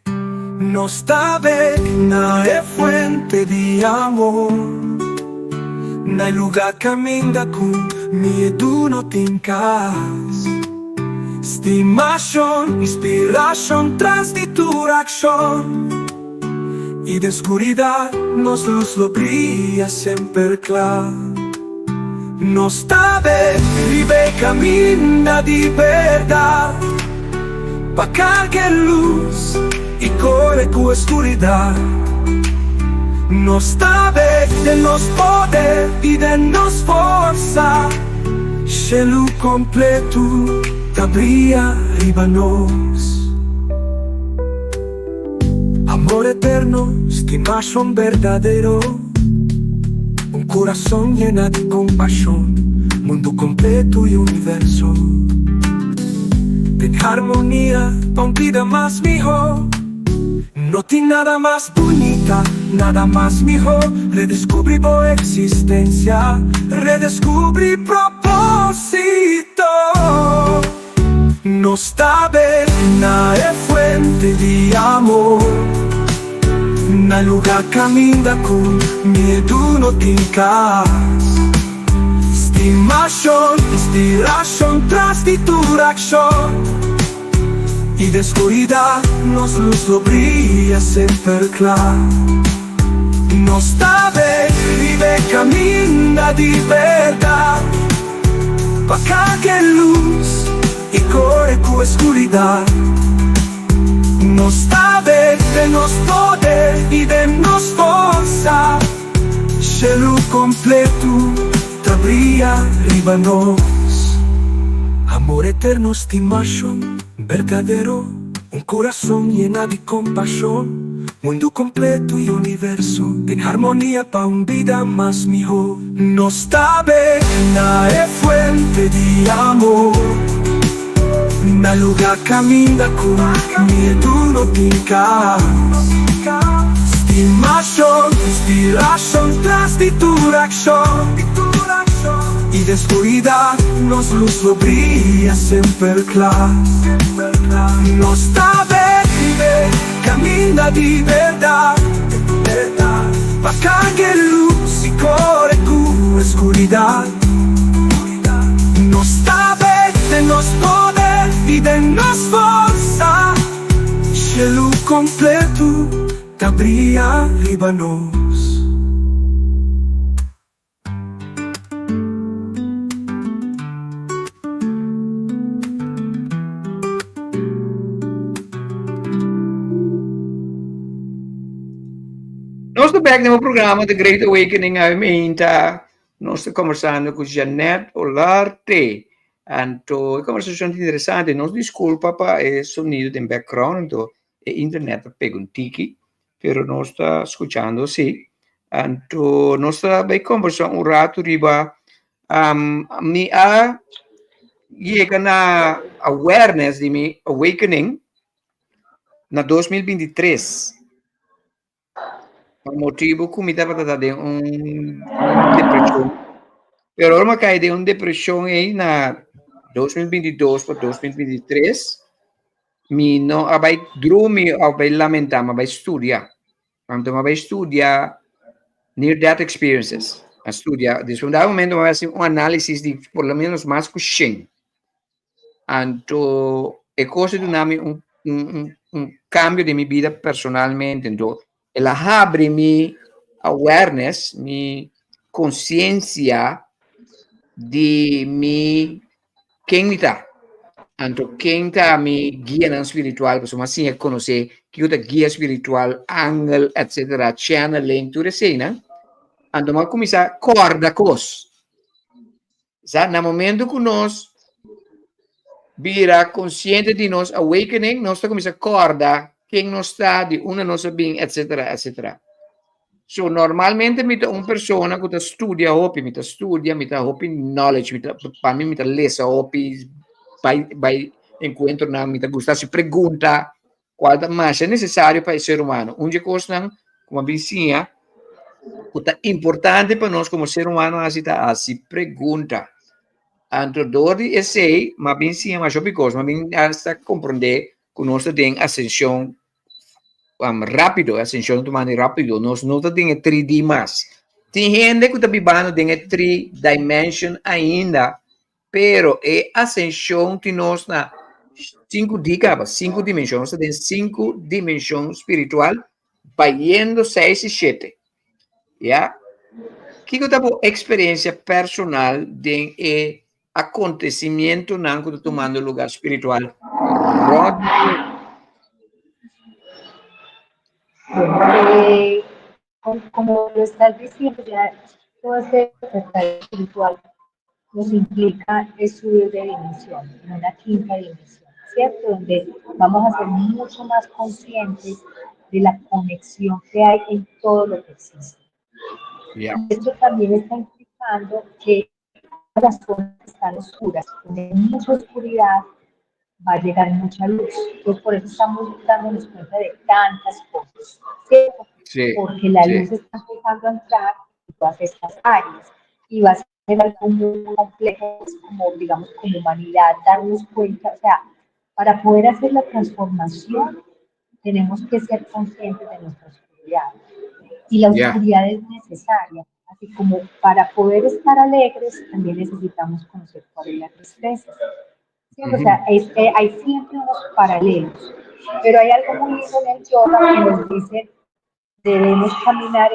No está bien, no es fuente de amor, no hay lugar camina con miedo no tincas. Estimación, inspiración tras de tu acción, y de oscuridad nos luz lo brilla siempre claro. No está bien, vive camina de verdad, pa' cargar luz y corre tu oscuridad. No está bien de nos poder y de nos forza, cielo completo brilla arriba nos. Amor eterno, estimación verdadero, un corazón lleno de compasión, mundo completo y universo. En armonía, con vida más mejor. No tiene nada más bonita, nada más mejor. Redescubrí tu existencia, redescubrí propósito. No está bien, no es fuente de amor, no hay lugar camina con miedo no tincas. Estimación, inspiración tras de tu acción, y de oscuridad nos luz lo brilla siempre claro. No está bien, vive camina de verdad, pa' que luz y corre tu oscuridad. No está bien de nos poder y de nos forza, cielo completo te brilla arriba nos. Amor eterno, estimación verdadero, un corazón lleno de compasión, mundo completo y universo en armonía pa' un vida más mejor. No está bien, no es fuente de amor, no lugar camina con miedo no tincas. Estimación, inspiración tras de tu acción, y de oscuridad nos luz lo brilla siempre claro. No está bien, camina de verdad, pa' que luz y corre tu oscuridad. No está bien de nos poder y de nos forza, cielo completo te brilla arriba nos. Nós estamos back no programa The Great Awakening. Nós estamos conversando com Janete Olarte. Então, é conversação interessante. Nos desculpa para o sonido de background, então, a internet pega um tique, pero nós está escutando, sim. Então, nós está bem conversando rato riba. Me a chega na awareness de mi awakening na 2023. Por motivo que me estava dando depressão. Pero eu me caí de uma depressão aí na 2022 para 2023. Me não vai dormir, vai lamentar, mas vai estudar. Então, vai estudar near-death experiences. Estudar, desde um momento, vai fazer análise de, por lo menos, mais que 100. Então, é coisa de cambio de minha vida personalmente. Então, ela abre minha awareness, minha consciência de quem me está. Então, quem está me guia espiritual, porque assim é conhecer que eu guia espiritual, ángel, etc., channeling, tudo assim, né? Então, eu começar a corda com os. No momento que nós vira consciente de nós, awakening, nós começa a corda quem nós está, de uma nossa bem, etc., etc. So, normalmente, uma pessoa que estuda, me knowledge, para mim, me lesa, vai encontro, me gusta, se pergunta qual mais é necessário para o ser humano. Uma coisa, como a vizinha, é importante para nós, como ser humano, a se pergunta. Então, de esse, mas bem sim, mas bem hasta compreender que nós temos ascensão rápido, ascensão de maneira rápido, nós não temos 3D mais. Tem gente que está vivendo em 3 dimension ainda, pero é ascensão que nós na 5 dimensões, nós temos 5 dimensões espiritual, vai indo 6 e 7. Yeah? Que eu tenho experiência personal de acontecimiento que tomando lugar espiritual. Como lo estás diciendo, ya todo este despertar espiritual nos implica subir de dimensión, en una quinta dimensión, ¿cierto? Donde vamos a ser mucho más conscientes de la conexión que hay en todo lo que existe. Yeah. Esto también está implicando que las zonas que están oscuras, donde hay mucha oscuridad, va a llegar mucha luz. Entonces, por eso estamos dándonos cuenta de tantas cosas, ¿cierto? Sí, porque la luz está empezando a entrar en todas estas áreas y va a ser algo muy complejo, pues, como digamos, como humanidad, darnos cuenta, o sea, para poder hacer la transformación, tenemos que ser conscientes de nuestra oscuridad. Y la oscuridad es necesaria, así como para poder estar alegres, también necesitamos conocer cuál es la tristeza. ¿Sí? O sea, hay siempre unos paralelos, pero hay algo muy lindo en el yoga que nos dice debemos caminar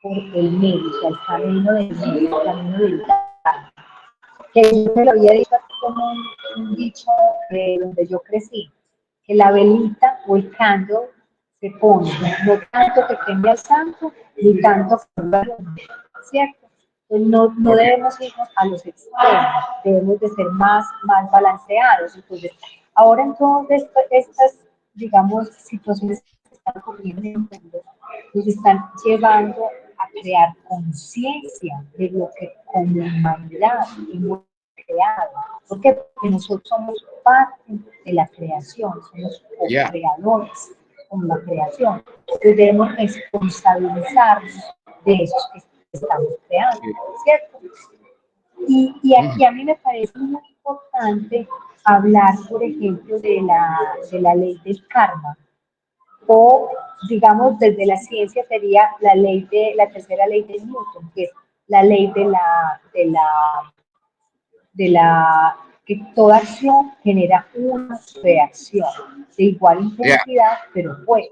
por el medio, o sea, el camino del medio, el camino del Dharma. Que yo me lo había dicho así como un dicho donde yo crecí, que la velita o el candle se pone, no tanto que queme al santo, ni tanto que lo alumbre, ¿cierto? Entonces no debemos irnos a los extremos, debemos de ser más balanceados. Entonces, ahora en todas estas, digamos, situaciones que están ocurriendo en el mundo, nos están llevando a crear conciencia de lo que como humanidad hemos creado. ¿Por qué? Porque nosotros somos parte de la creación, somos co-creadores con la creación. Entonces debemos responsabilizarnos de esos que estamos creando, ¿cierto? Y aquí a mí me parece muy importante hablar, por ejemplo, de la ley del karma, o digamos desde la ciencia sería la tercera ley de Newton, que es la ley que toda acción genera una reacción de igual intensidad, pero fuerte.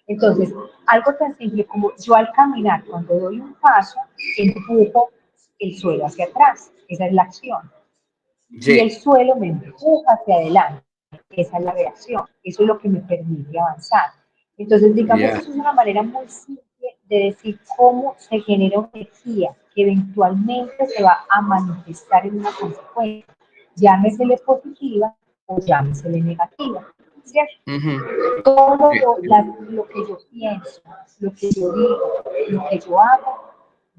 Entonces, algo tan simple como yo al caminar, cuando doy un paso, empujo el suelo hacia atrás, esa es la acción. Y el suelo me empuja hacia adelante, esa es la reacción, eso es lo que me permite avanzar. Entonces, digamos, eso es una manera muy simple de decir cómo se genera una energía que eventualmente se va a manifestar en una consecuencia, llámesele positiva o llámesele negativa, ¿cierto? Todo lo que yo pienso, lo que yo digo, lo que yo hago,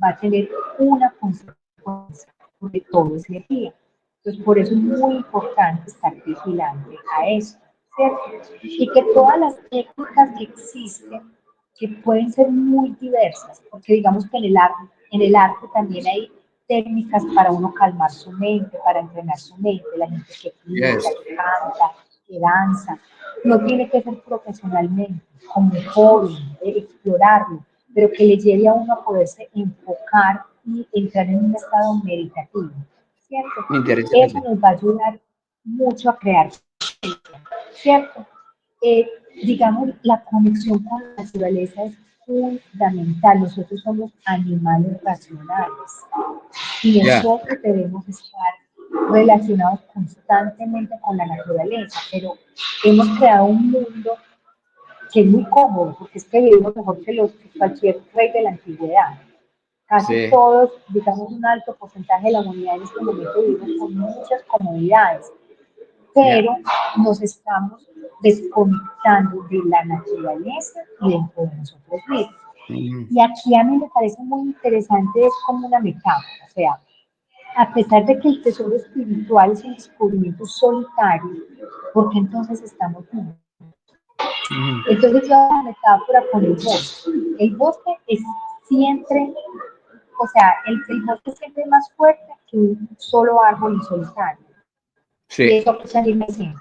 va a tener una consecuencia, porque todo es energía. Entonces, por eso es muy importante estar vigilante a eso, ¿cierto? Y que todas las técnicas que existen, que pueden ser muy diversas, porque digamos que en el arte también hay técnicas para uno calmar su mente, para entrenar su mente, la gente que pinta, Yes. que canta, que danza, no tiene que ser profesionalmente, como un hobby, explorarlo, pero que le lleve a uno a poderse enfocar y entrar en un estado meditativo, ¿cierto? Eso Interesante. nos va a ayudar mucho a crear, ¿cierto? Digamos, la conexión con la naturaleza es fundamental. Nosotros somos animales racionales y Ya. nosotros debemos estar relacionados constantemente con la naturaleza, pero hemos creado un mundo que es muy cómodo, porque es que vivimos mejor que cualquier rey de la antigüedad. Casi Sí. todos, digamos, un alto porcentaje de la humanidad en este momento vivimos con muchas comodidades, Ya. pero nos estamos desconectando de la naturaleza y dentro de nosotros mismos. Y aquí a mí me parece muy interesante, es como una metáfora, o sea, a pesar de que el tesoro espiritual es un descubrimiento solitario, porque entonces estamos juntos. Entonces yo hago la metáfora con el bosque. El bosque es siempre, o sea, el bosque es siempre más fuerte que un solo árbol en solitario. Y Sí. eso pues a mí me siento.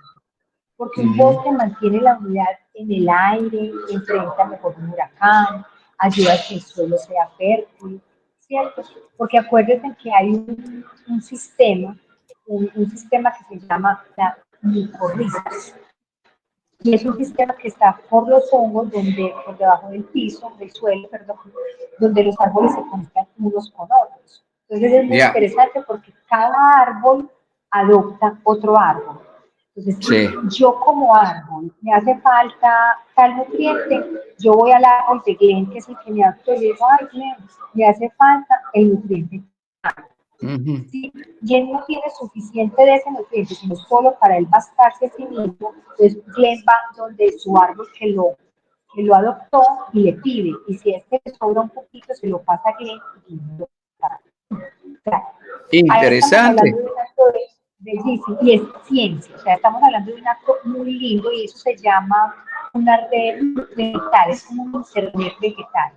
Porque un bosque mantiene la unidad en el aire, enfrenta mejor un huracán, ayuda a que el suelo sea fértil, ¿cierto? Porque acuérdense que hay un sistema, un sistema que se llama la micorrizas. Y es un sistema que está por los hongos, por debajo del piso, del suelo, perdón, donde los árboles se conectan unos con otros. Entonces es muy Ya. interesante porque cada árbol adopta otro árbol. Entonces, Sí. si yo como árbol me hace falta tal nutriente, yo voy al árbol de Glen, que es el que me adoptó, y le digo, ay, Glen, me hace falta el nutriente. ¿Sí? Y él no tiene suficiente de ese nutriente, sino solo para él bastarse a sí mismo, entonces Glenn va donde su árbol que lo adoptó y le pide, y si es que le sobra un poquito, se lo pasa a Glenn y Glenn lo pasa. O sea, ahí estamos hablando Interesante. de un acto bellísimo y es ciencia, o sea, estamos hablando de un acto muy lindo y eso se llama una red vegetal, es como un internet vegetal.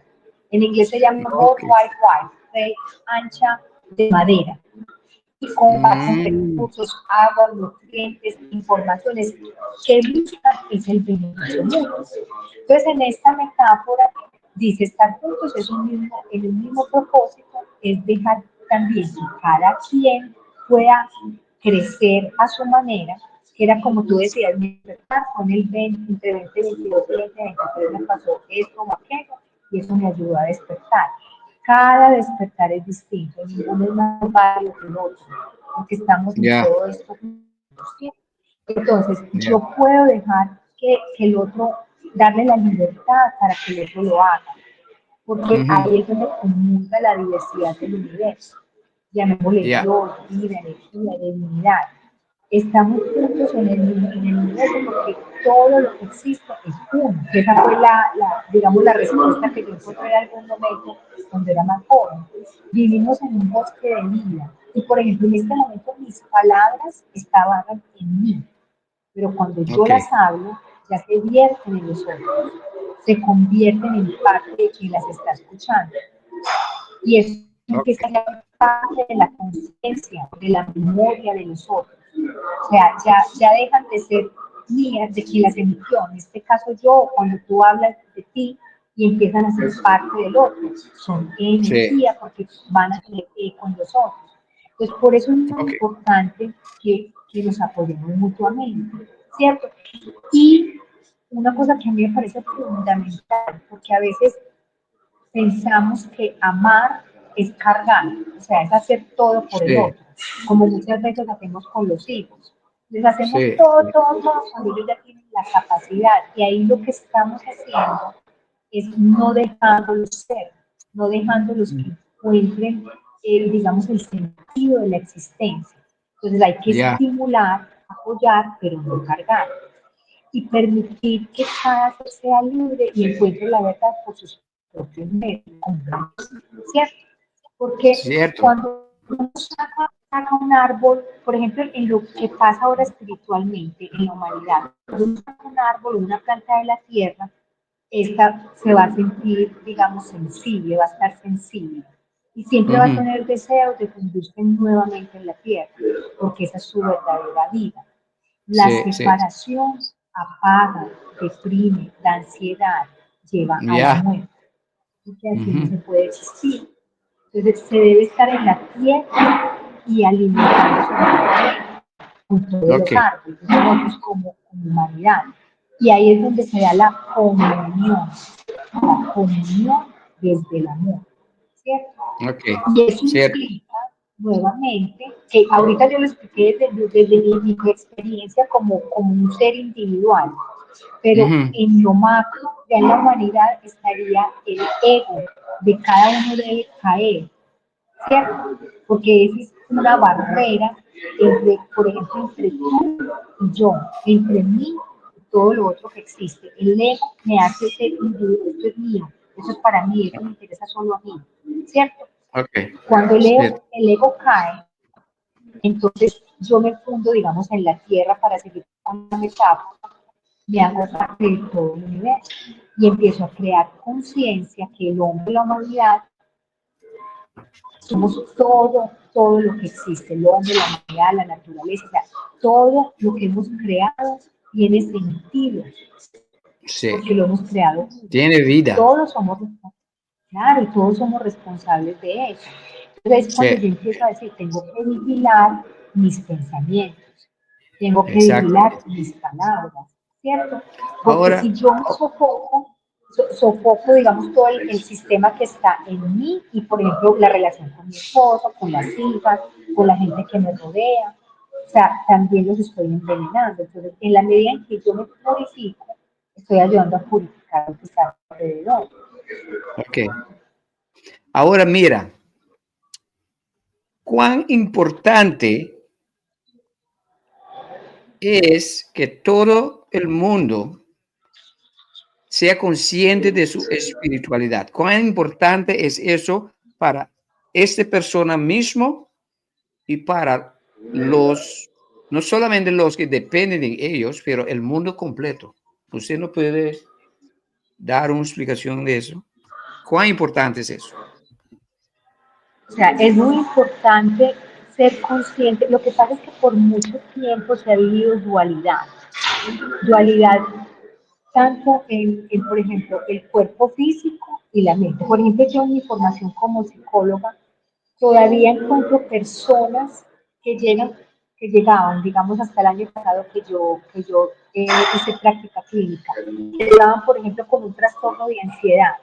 En inglés se llama World Ok. Wide Wide, red ancha de madera. Y comparten recursos, agua, nutrientes, informaciones que buscan es el beneficio mutuo. Entonces, en esta metáfora, dice estar juntos es en el mismo propósito, es dejar también que cada quien pueda crecer a su manera, que era como tú decías, mi despertar con el 20, entre 2022 y 2023 me pasó esto o aquello, y eso me ayudó a despertar. Cada despertar es distinto, ninguno es más válido que el otro, porque estamos en Ya. todo esto. Entonces, Ya. yo puedo dejar que el otro, darle la libertad para que el otro lo haga, porque ahí es donde comulga la diversidad del universo. Llamémosle Ya. Dios, vida, energía, divinidad. Estamos juntos en el universo porque todo lo que existe es uno. Esa fue digamos, la respuesta que yo encontré en algún momento cuando era más joven. Vivimos en un bosque de vida. Y, por ejemplo, en este momento mis palabras estaban en mí, pero cuando yo Ok. las hablo, ya se vierten en los otros, se convierten en parte de quien las está escuchando. Y eso Ok. empieza a ser parte de la conciencia, de la memoria de los otros. O sea, ya dejan de ser mías, de quien las emitió. En este caso yo, cuando tú hablas de ti, y empiezan a ser parte del otro. Son Sí. energía porque van a tener con los otros. Entonces, por eso es muy Ok. importante que nos apoyemos mutuamente, ¿cierto? Y una cosa que a mí me parece fundamental, porque a veces pensamos que amar es cargar, o sea, es hacer todo por el Sí. otro, como muchas veces hacemos con los hijos. Les hacemos Sí. todo, todo, todo cuando ellos ya tienen la capacidad, y ahí lo que estamos haciendo es no dejándolos ser, no dejándolos que encuentren, digamos, el sentido de la existencia. Entonces hay que Ya, estimular, apoyar, pero no cargar. Y permitir que cada ser sea libre y encuentre la verdad por sus propios medios, ¿cierto? Porque cierto. cuando uno saca un árbol, por ejemplo, en lo que pasa ahora espiritualmente en la humanidad, cuando uno saca un árbol o una planta de la tierra, esta se va a sentir, digamos, sensible, va a estar sensible. Y siempre va a Ujú. tener deseos de fundirse nuevamente en la tierra, porque esa es su verdadera vida. La Sí, sí. separación apaga, deprime, da ansiedad, lleva a la Ya. muerte. Porque así no Ujú. se puede existir. Entonces se debe estar en la tierra y alimentándose con todos Ok, los árboles, nosotros como humanidad. Y ahí es donde se da la comunión desde el amor, ¿cierto? ok, Y eso cierto. implica, nuevamente, que ahorita yo lo expliqué desde mi experiencia como un ser individual, pero Ujú. en lo macro, ya en la humanidad, estaría el ego de cada uno debe caer, ¿cierto? Porque esa es una barrera entre, por ejemplo, entre tú y yo, entre mí y todo lo otro que existe. El ego me hace ser individuo, esto es mío, eso es para mí, eso me interesa solo a mí, ¿cierto? Ok, Cuando cierto. el ego cae, entonces yo me fundo, digamos, en la tierra para seguir con la metáfora, me hago parte de todo el universo y empiezo a crear conciencia que el hombre y la humanidad somos todo lo que existe, el hombre, la humanidad, la naturaleza, o sea, todo lo que hemos creado tiene sentido, Sí, porque lo hemos creado. tiene vida. Todos somos responsables, claro, y todos somos responsables de eso. Entonces, Sí, cuando yo empiezo a decir, tengo que vigilar mis pensamientos, tengo que vigilar exactamente. mis palabras, ¿cierto? Porque Ahora, si yo me sofoco, digamos, todo el sistema que está en mí y, por ejemplo, la relación con mi esposo, con las hijas, con la gente que me rodea, o sea, también los estoy envenenando. Entonces, en la medida en que yo me purifico, estoy ayudando a purificar lo que está alrededor. ok. Ahora mira, cuán importante es que todo el mundo sea consciente de su espiritualidad. Cuán importante es eso para esta persona mismo y para los, no solamente los que dependen de ellos, pero el mundo completo. ¿Usted no puede dar una explicación de eso? ¿Cuán importante es eso? O sea, es muy importante ser consciente. Lo que pasa es que por mucho tiempo se ha vivido dualidad. Dualidad tanto por ejemplo, el cuerpo físico y la mente. Por ejemplo, yo en mi formación como psicóloga todavía encuentro personas que llegaban, digamos, hasta el año pasado que yo hice práctica clínica, que llegaban, por ejemplo, con un trastorno de ansiedad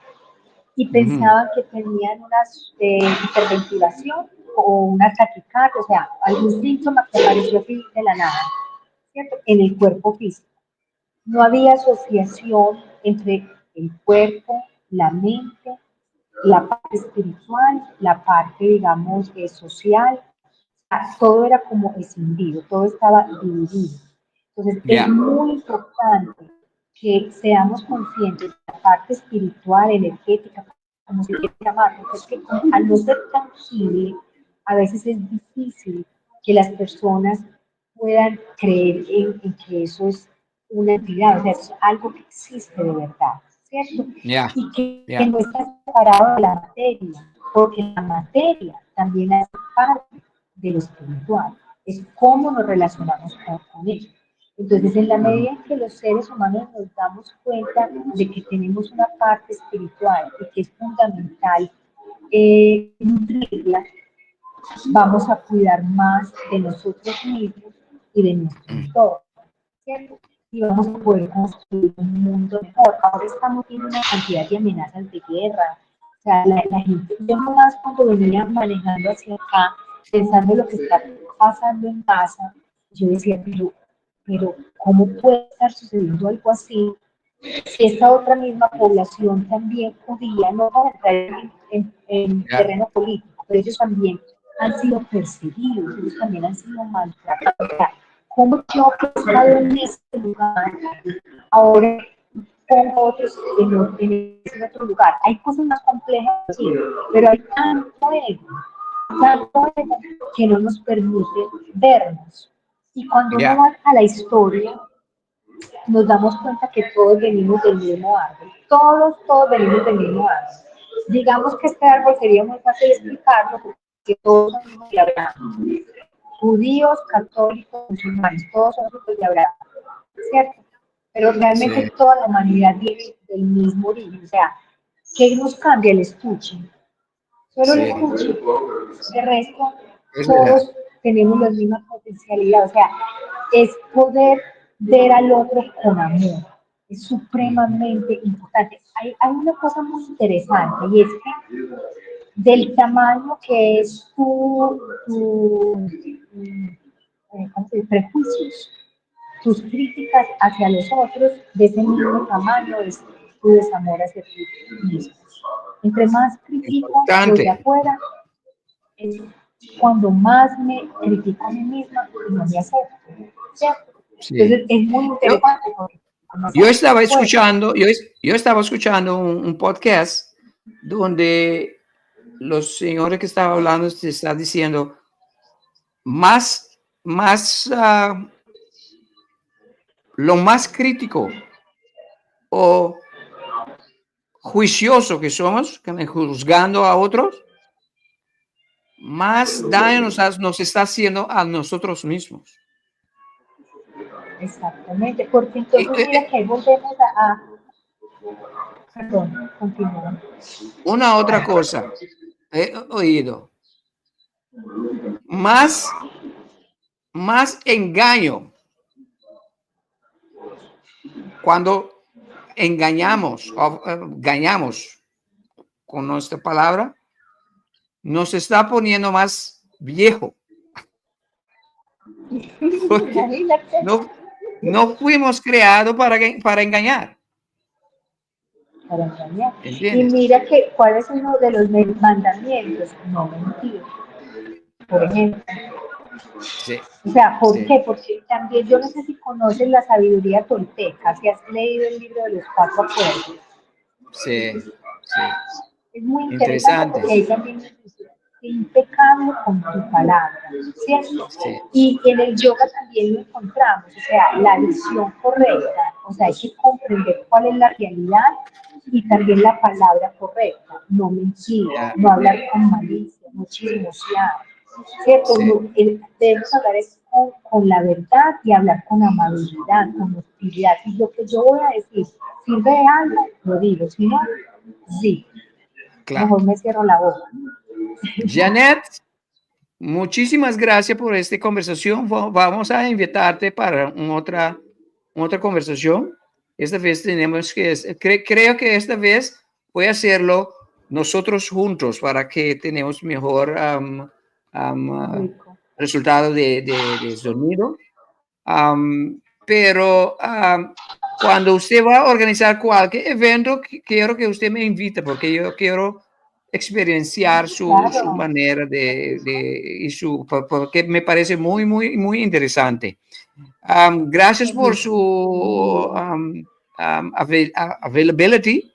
y Ujú. pensaban que tenían una hiperventilación o una taquicardia, o sea, algún síntoma que apareció así de la nada, ¿cierto? En el cuerpo físico. No había asociación entre el cuerpo, la mente, la parte espiritual, la parte, digamos, social. Todo era como escindido, todo estaba dividido. Entonces, es Ya, muy importante que seamos conscientes de la parte espiritual, energética, como se quiere llamar, porque es que al no ser tangible, a veces es difícil que las personas puedan creer en que eso es una entidad, o sea, es algo que existe de verdad, ¿cierto? ya, Y que ya. no está separado de la materia, porque la materia también hace parte de lo espiritual, es cómo nos relacionamos con ello. Entonces, en la Ujú. medida en que los seres humanos nos damos cuenta de que tenemos una parte espiritual y que es fundamental nutrirla, vamos a cuidar más de nosotros mismos y de nuestro entorno, ¿cierto? Y vamos a poder construir un mundo mejor. Ahora estamos viendo una cantidad de amenazas de guerra. O sea, la gente, yo nomás cuando venía manejando hacia acá, pensando en lo que está pasando en casa, yo decía, pero ¿cómo puede estar sucediendo algo así si esta otra misma población también judía, no para entrar en Ya, terreno político, pero ellos también han sido perseguidos, ellos también han sido maltratados. O sea, ¿cómo yo que he estado en este lugar, ahora pongo otros en ese otro lugar? Hay cosas más complejas, sí, pero hay tanto ego que no nos permite vernos. Y cuando uno ya, va a la historia, nos damos cuenta que todos venimos del mismo árbol, todos venimos del mismo árbol. Digamos que este árbol sería muy fácil explicarlo porque todos son hijos de Abraham, judíos, católicos, musulmanes, todos son hijos de Abraham, ¿cierto? Pero realmente sí, toda la humanidad viene del mismo origen, o sea, ¿qué nos cambia? El estuche, solo el sí, estuche, de resto es verdad. todos tenemos la misma potencialidad, o sea, es poder ver al otro con amor, es Ujú. supremamente importante. Hay una cosa muy interesante y es que del tamaño que es ¿cómo se dice? Prejuicios, tus críticas hacia los otros, de ese mismo tamaño es tu desamor hacia ti mismo. Entre más critico los de Importante. afuera, es cuando más me critico a mí misma y no me acepto, ¿cierto? Sí. Entonces es muy Yo, interesante porque yo comenzamos estaba fuera. escuchando, yo estaba escuchando un podcast donde los señores que estaban hablando se está diciendo más, lo más crítico o juicioso que somos, juzgando a otros, más daño nos está haciendo a nosotros mismos. Exactamente, porque Y, entonces mira que ahí volvemos perdón, continúa. una otra cosa, he oído, más, más engaño cuando engañamos con nuestra palabra, nos está poniendo más viejo, porque Imagínate, no, no fuimos creados para engañar, para engañar. Y ¿entiendes? mira que cuál es uno de los mandamientos, no mentir, por ejemplo. Sí, O sea, ¿por sí, qué? Porque también yo no sé si conoces la sabiduría tolteca, si has leído el libro de los cuatro acuerdos. sí, sí, Es muy interesante porque interesante, ahí también nos dice, sé impecable con tu palabra, ¿cierto? sí, Y en el yoga también lo encontramos, o sea, la visión correcta, o sea, hay que comprender cuál es la realidad y también la palabra correcta, no mentir, ya, no hablar con malicia, no chismosear, ¿cierto? sí, Debemos hablar con la verdad y hablar con amabilidad, con hostilidad. Y lo que yo voy a decir, sirve de algo, lo digo, si no, sí, claro. mejor me cierro la boca. Janet, muchísimas gracias por esta conversación. Vamos a invitarte para otra conversación. Esta vez tenemos que, creo que esta vez voy a hacerlo nosotros juntos para que tenemos mejor Rico. resultado de sonido. Pero cuando usted va a organizar cualquier evento, quiero que usted me invite porque yo quiero experienciar su Claro, manera porque me parece muy interesante. Gracias por su availability,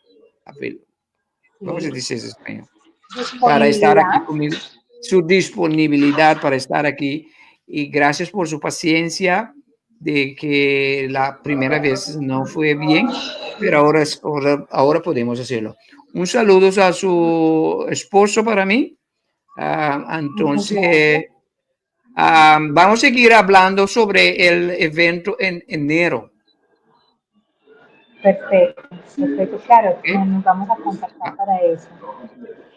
¿cómo se sí. dice eso en español? Para estar aquí Disponibilidad. conmigo, su disponibilidad para estar aquí y gracias por su paciencia de que la primera vez no fue bien, pero ahora podemos hacerlo. Un saludo a su esposo para mí. Muchas gracias. Entonces, vamos a seguir hablando sobre el evento en enero. Perfecto, perfecto. Claro, ¿Ok? nos vamos a contactar Ah, para eso.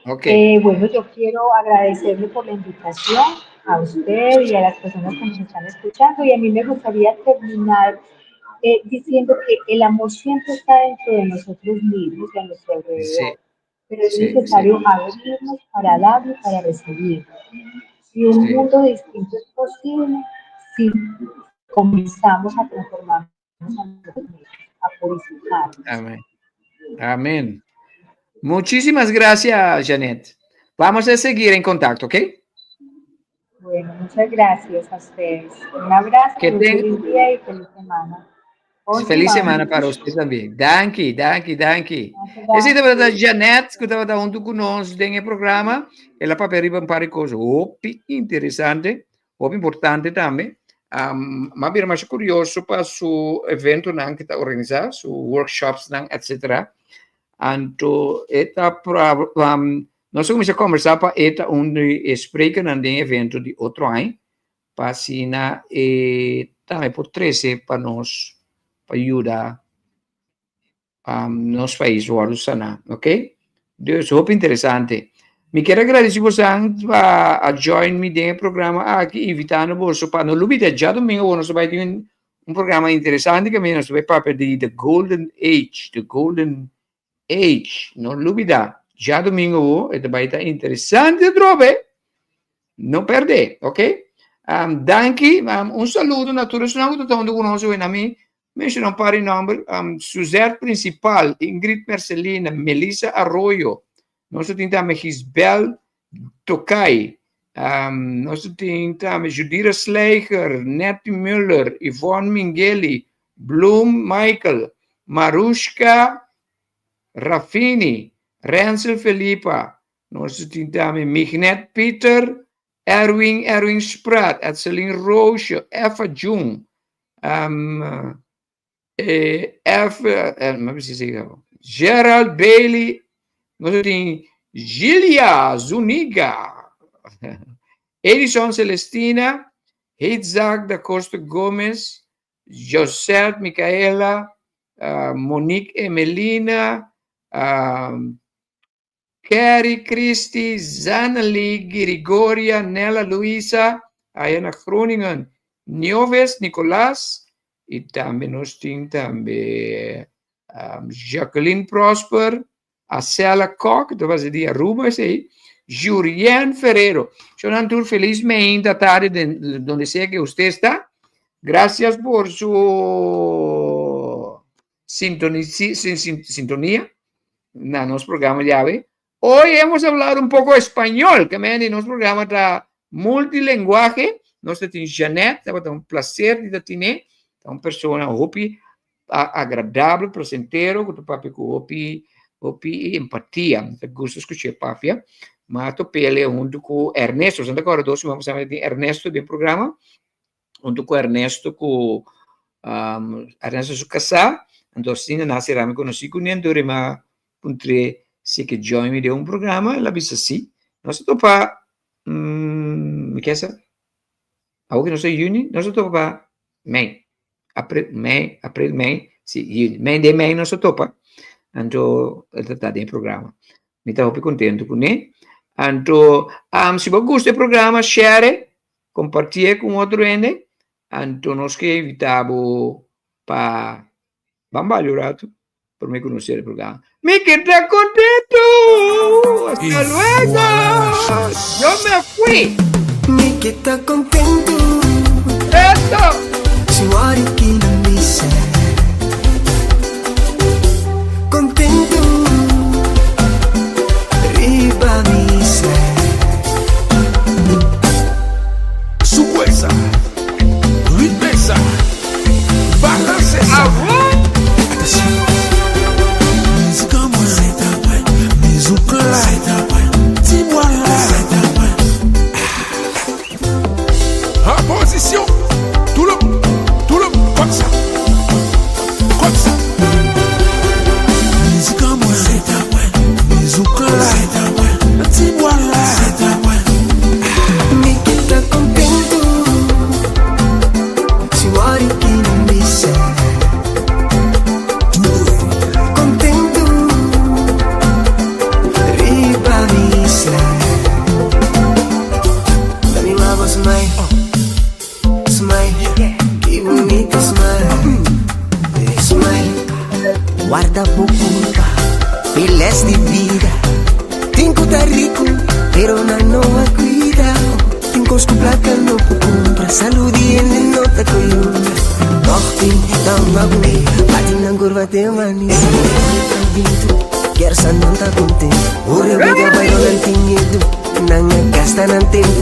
ok. Bueno, yo quiero agradecerle por la invitación a usted y a las personas que nos están escuchando y a mí me gustaría terminar diciendo que el amor siempre está dentro de nosotros mismos y a nuestro Sí, alrededor, pero es sí, sí, necesario abrirnos para dar y para recibir. Y un sí. mundo distinto es posible si comenzamos a transformarnos a nosotros mismos. a purificar. Amén. Amén. Muchísimas gracias, Janet. Vamos a seguir en contacto, ¿ok? Bueno, muchas gracias a ustedes. Un abrazo, Que un tengan- feliz día y feliz semana. Feliz semana para vocês também. Danke. Esse é da Janet, que estava junto conosco no programa. Ela para arriba um par de coisas. Interessante, importante também. Mas bem mais curioso para o evento que está organizado, os workshops, etc. Então, nós começamos a conversar para onde spreker no evento de outro ano, para assinar e também por 13 para nós ayuda nos países o sana, ok? Deus, muito interessante. Me quero agradecer você a join me no programa aqui, invitando você para no lubida já domingo nós vai ter programa interessante que nós vai para de the Golden Age, no lubida já domingo vai estar interessante, trobe, não perder, ok? Danke, saludo naturalmente, não estou conosco em mim. Mention um par de nomes, Suzette Principal, Ingrid Marcelina, Melissa Arroyo, nós temos Gisbel Tokay, nós temos Judira Schleicher, Nettie Müller, Yvonne Mingeli, Bloom Michael, Marushka Raffini, Rensel Felipa, nós temos Mignet Peter, Erwin Spratt, Edselin Roche, Eva Jung, Gerald Bailey, nós temos Gilia Zuniga, Edison Celestina, Hitzak da Costa Gomes, José Micaela, Monique Emelina, Kerry Christie, Zanali Grigoria, Nella Luisa, Ayana Groningen, Nioves Nicolás, e também nós temos também Jacqueline Prosper, a Cela Koch, que vai ser Aruba, Jurien Ferreiro. Estou felizmente da tarde onde seja que você está. Graças por sua sintonia no nosso programa de hoje. Hoje vamos falar um pouco espanhol, que também nosso programa está multilinguaje. Nós temos Janet, é um prazer de ter. É uma pessoa agradável, presentero, que tu papi com empatia. Eu gosto de escutar papia, mas tu pele junto com Ernesto. Santa agora doce, vamos chamar de Ernesto do programa, junto com Ernesto Ernesto se casar. Então sim, nasce rame conheci com ele, mas puntre se que join me de um programa, ela disse assim. Nós topa, me quer saber? Algo que não sei junho, nós topa May. April, May, sim, May de May não se topa. Então, está dentro do programa. Me está muito contente com ele. Então, se você gosta do programa, share, compartilhe com outro ende. Então, nós que evitamos para bambalhorato, para me conhecer o programa. Me queda contento! Hasta luego! Yo me fui! Me queda contento! ¡Esto! Suari que não me contento, riba mi ser. Su fuerza, riqueza, balance. A position, tout le comme ça. Me queda contento, suari que não me contento, riba mi ser. Da mi voz mai, kan op compra saludi en nota koyuna Nochtin dan magme Pati ng kurva te manis Gersan non ta contento Ora vega bailo nel tinguedo Nang gasta ng tempo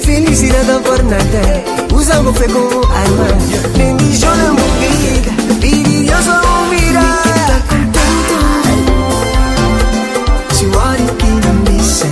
Felicidad por nada Usamos fe como arma Bendición en boquilla Pidi Dios a mirar Está contento Si muori chi non mi sa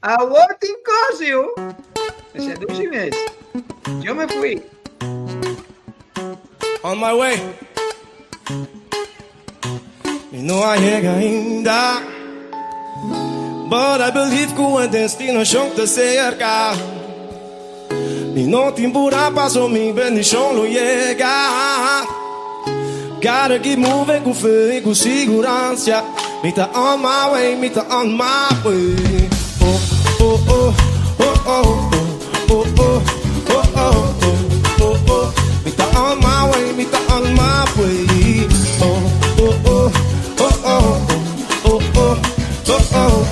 Abortin Cosio. Ese mes. Yo me fui. On my way. Me não chega ainda. But I believe que o destino junto cerca. Me não timbura passo mi bendição lo llega. Gotta keep moving com fé e com segurança. Me tá on my way, me tá on my way. Oh, oh, oh, oh, oh, oh, oh, oh, oh, oh, oh. Me tá on my way, me tá on my way. Oh, oh, oh, oh, oh, oh, oh, oh,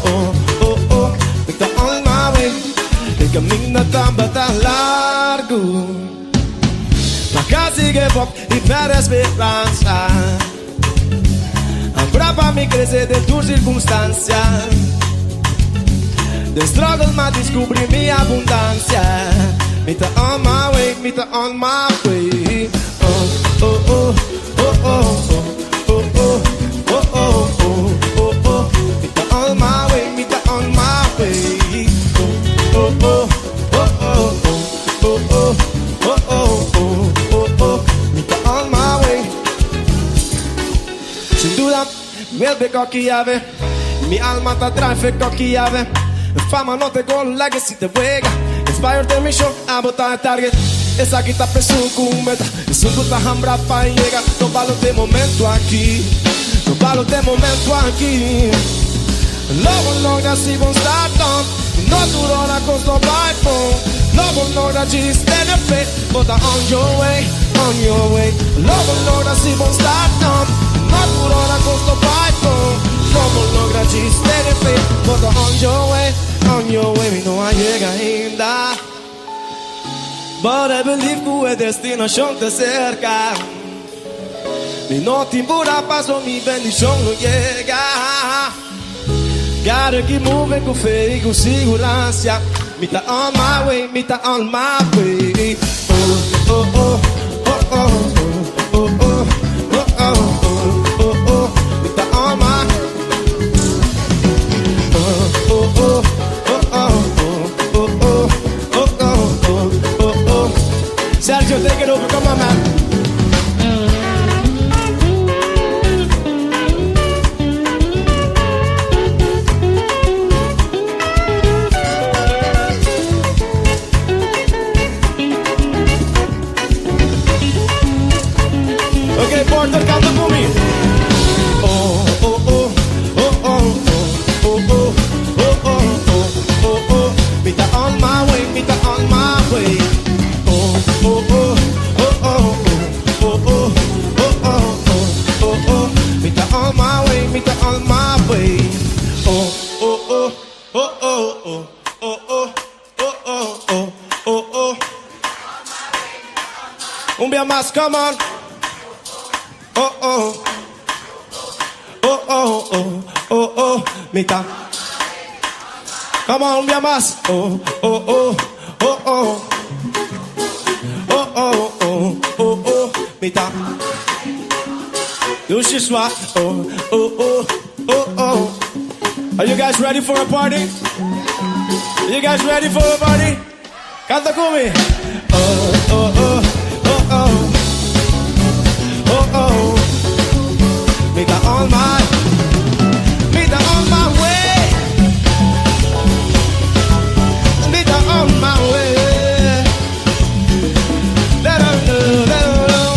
oh, oh, oh. Me tá on my way. El camino tá largo. Mas casi que pop e perde esperança. Ancora pra me crescer de tua circunstância. The struggle ma descobri minha abundância. Me tá on my way, me tá on my way. Oh, oh, oh, oh, oh, oh, oh, oh, oh, oh, oh, oh. Me tá on my way, me tá on my way. Oh, oh, oh, oh, oh, oh, oh, oh, oh, oh, oh, oh. Me tá on my way. Sin duda, me becco chi ave. Mi alma ta drive chi ave. Fama no te con legacy te juega. Inspired the mission, a botar target. Essa aqui tá pensando com meta. Isso tu tá hambra pra llegar. No valo de momento aqui. No valo de momento aqui. Logo logra si bon start on. No duro la costo by phone. Logo logra ci stand up it. But on your way, on your way. Logo logra si bon start on. No duro la costo by phone. Logo logra ci stand up it. But on your way. On your way, me não chega ainda. But I believe que o destino junto cerca. Me não timbura passo mi bendição não chega. Gotta keep moving com fé e com segurança. Me tá on my way, me tá on my way. Oh, oh, oh, oh, oh, oh, oh, oh, oh, oh, oh, oh. Me tá on my oh, oh, oh. Sergio, take it over, come on, man. Okay, Porter, canta conmigo. Oh, oh, oh, oh, oh, oh, oh, oh, oh, oh, oh, oh. Me tá on my way, me tá on my way. Oh, oh, oh, oh, oh, oh, oh, oh, oh, oh, oh. Me tá on my way, me tá on my way. Oh, oh, oh, oh, oh, oh, oh, oh, oh, oh, oh, oh. Cumbia más, come on. Oh, oh, oh, oh, oh, oh, oh. Me tá. Come on, cumbia más. Oh, oh, oh, oh, oh. Oh, oh, oh, oh, oh, me tá. Do she swap? Oh, oh, oh, oh, oh. Are you guys ready for a party? Are you guys ready for a party? Canta comigo. Oh, oh, oh, oh, oh. Oh, oh. Me got on my way. Me got on my way. Let her know, let her know.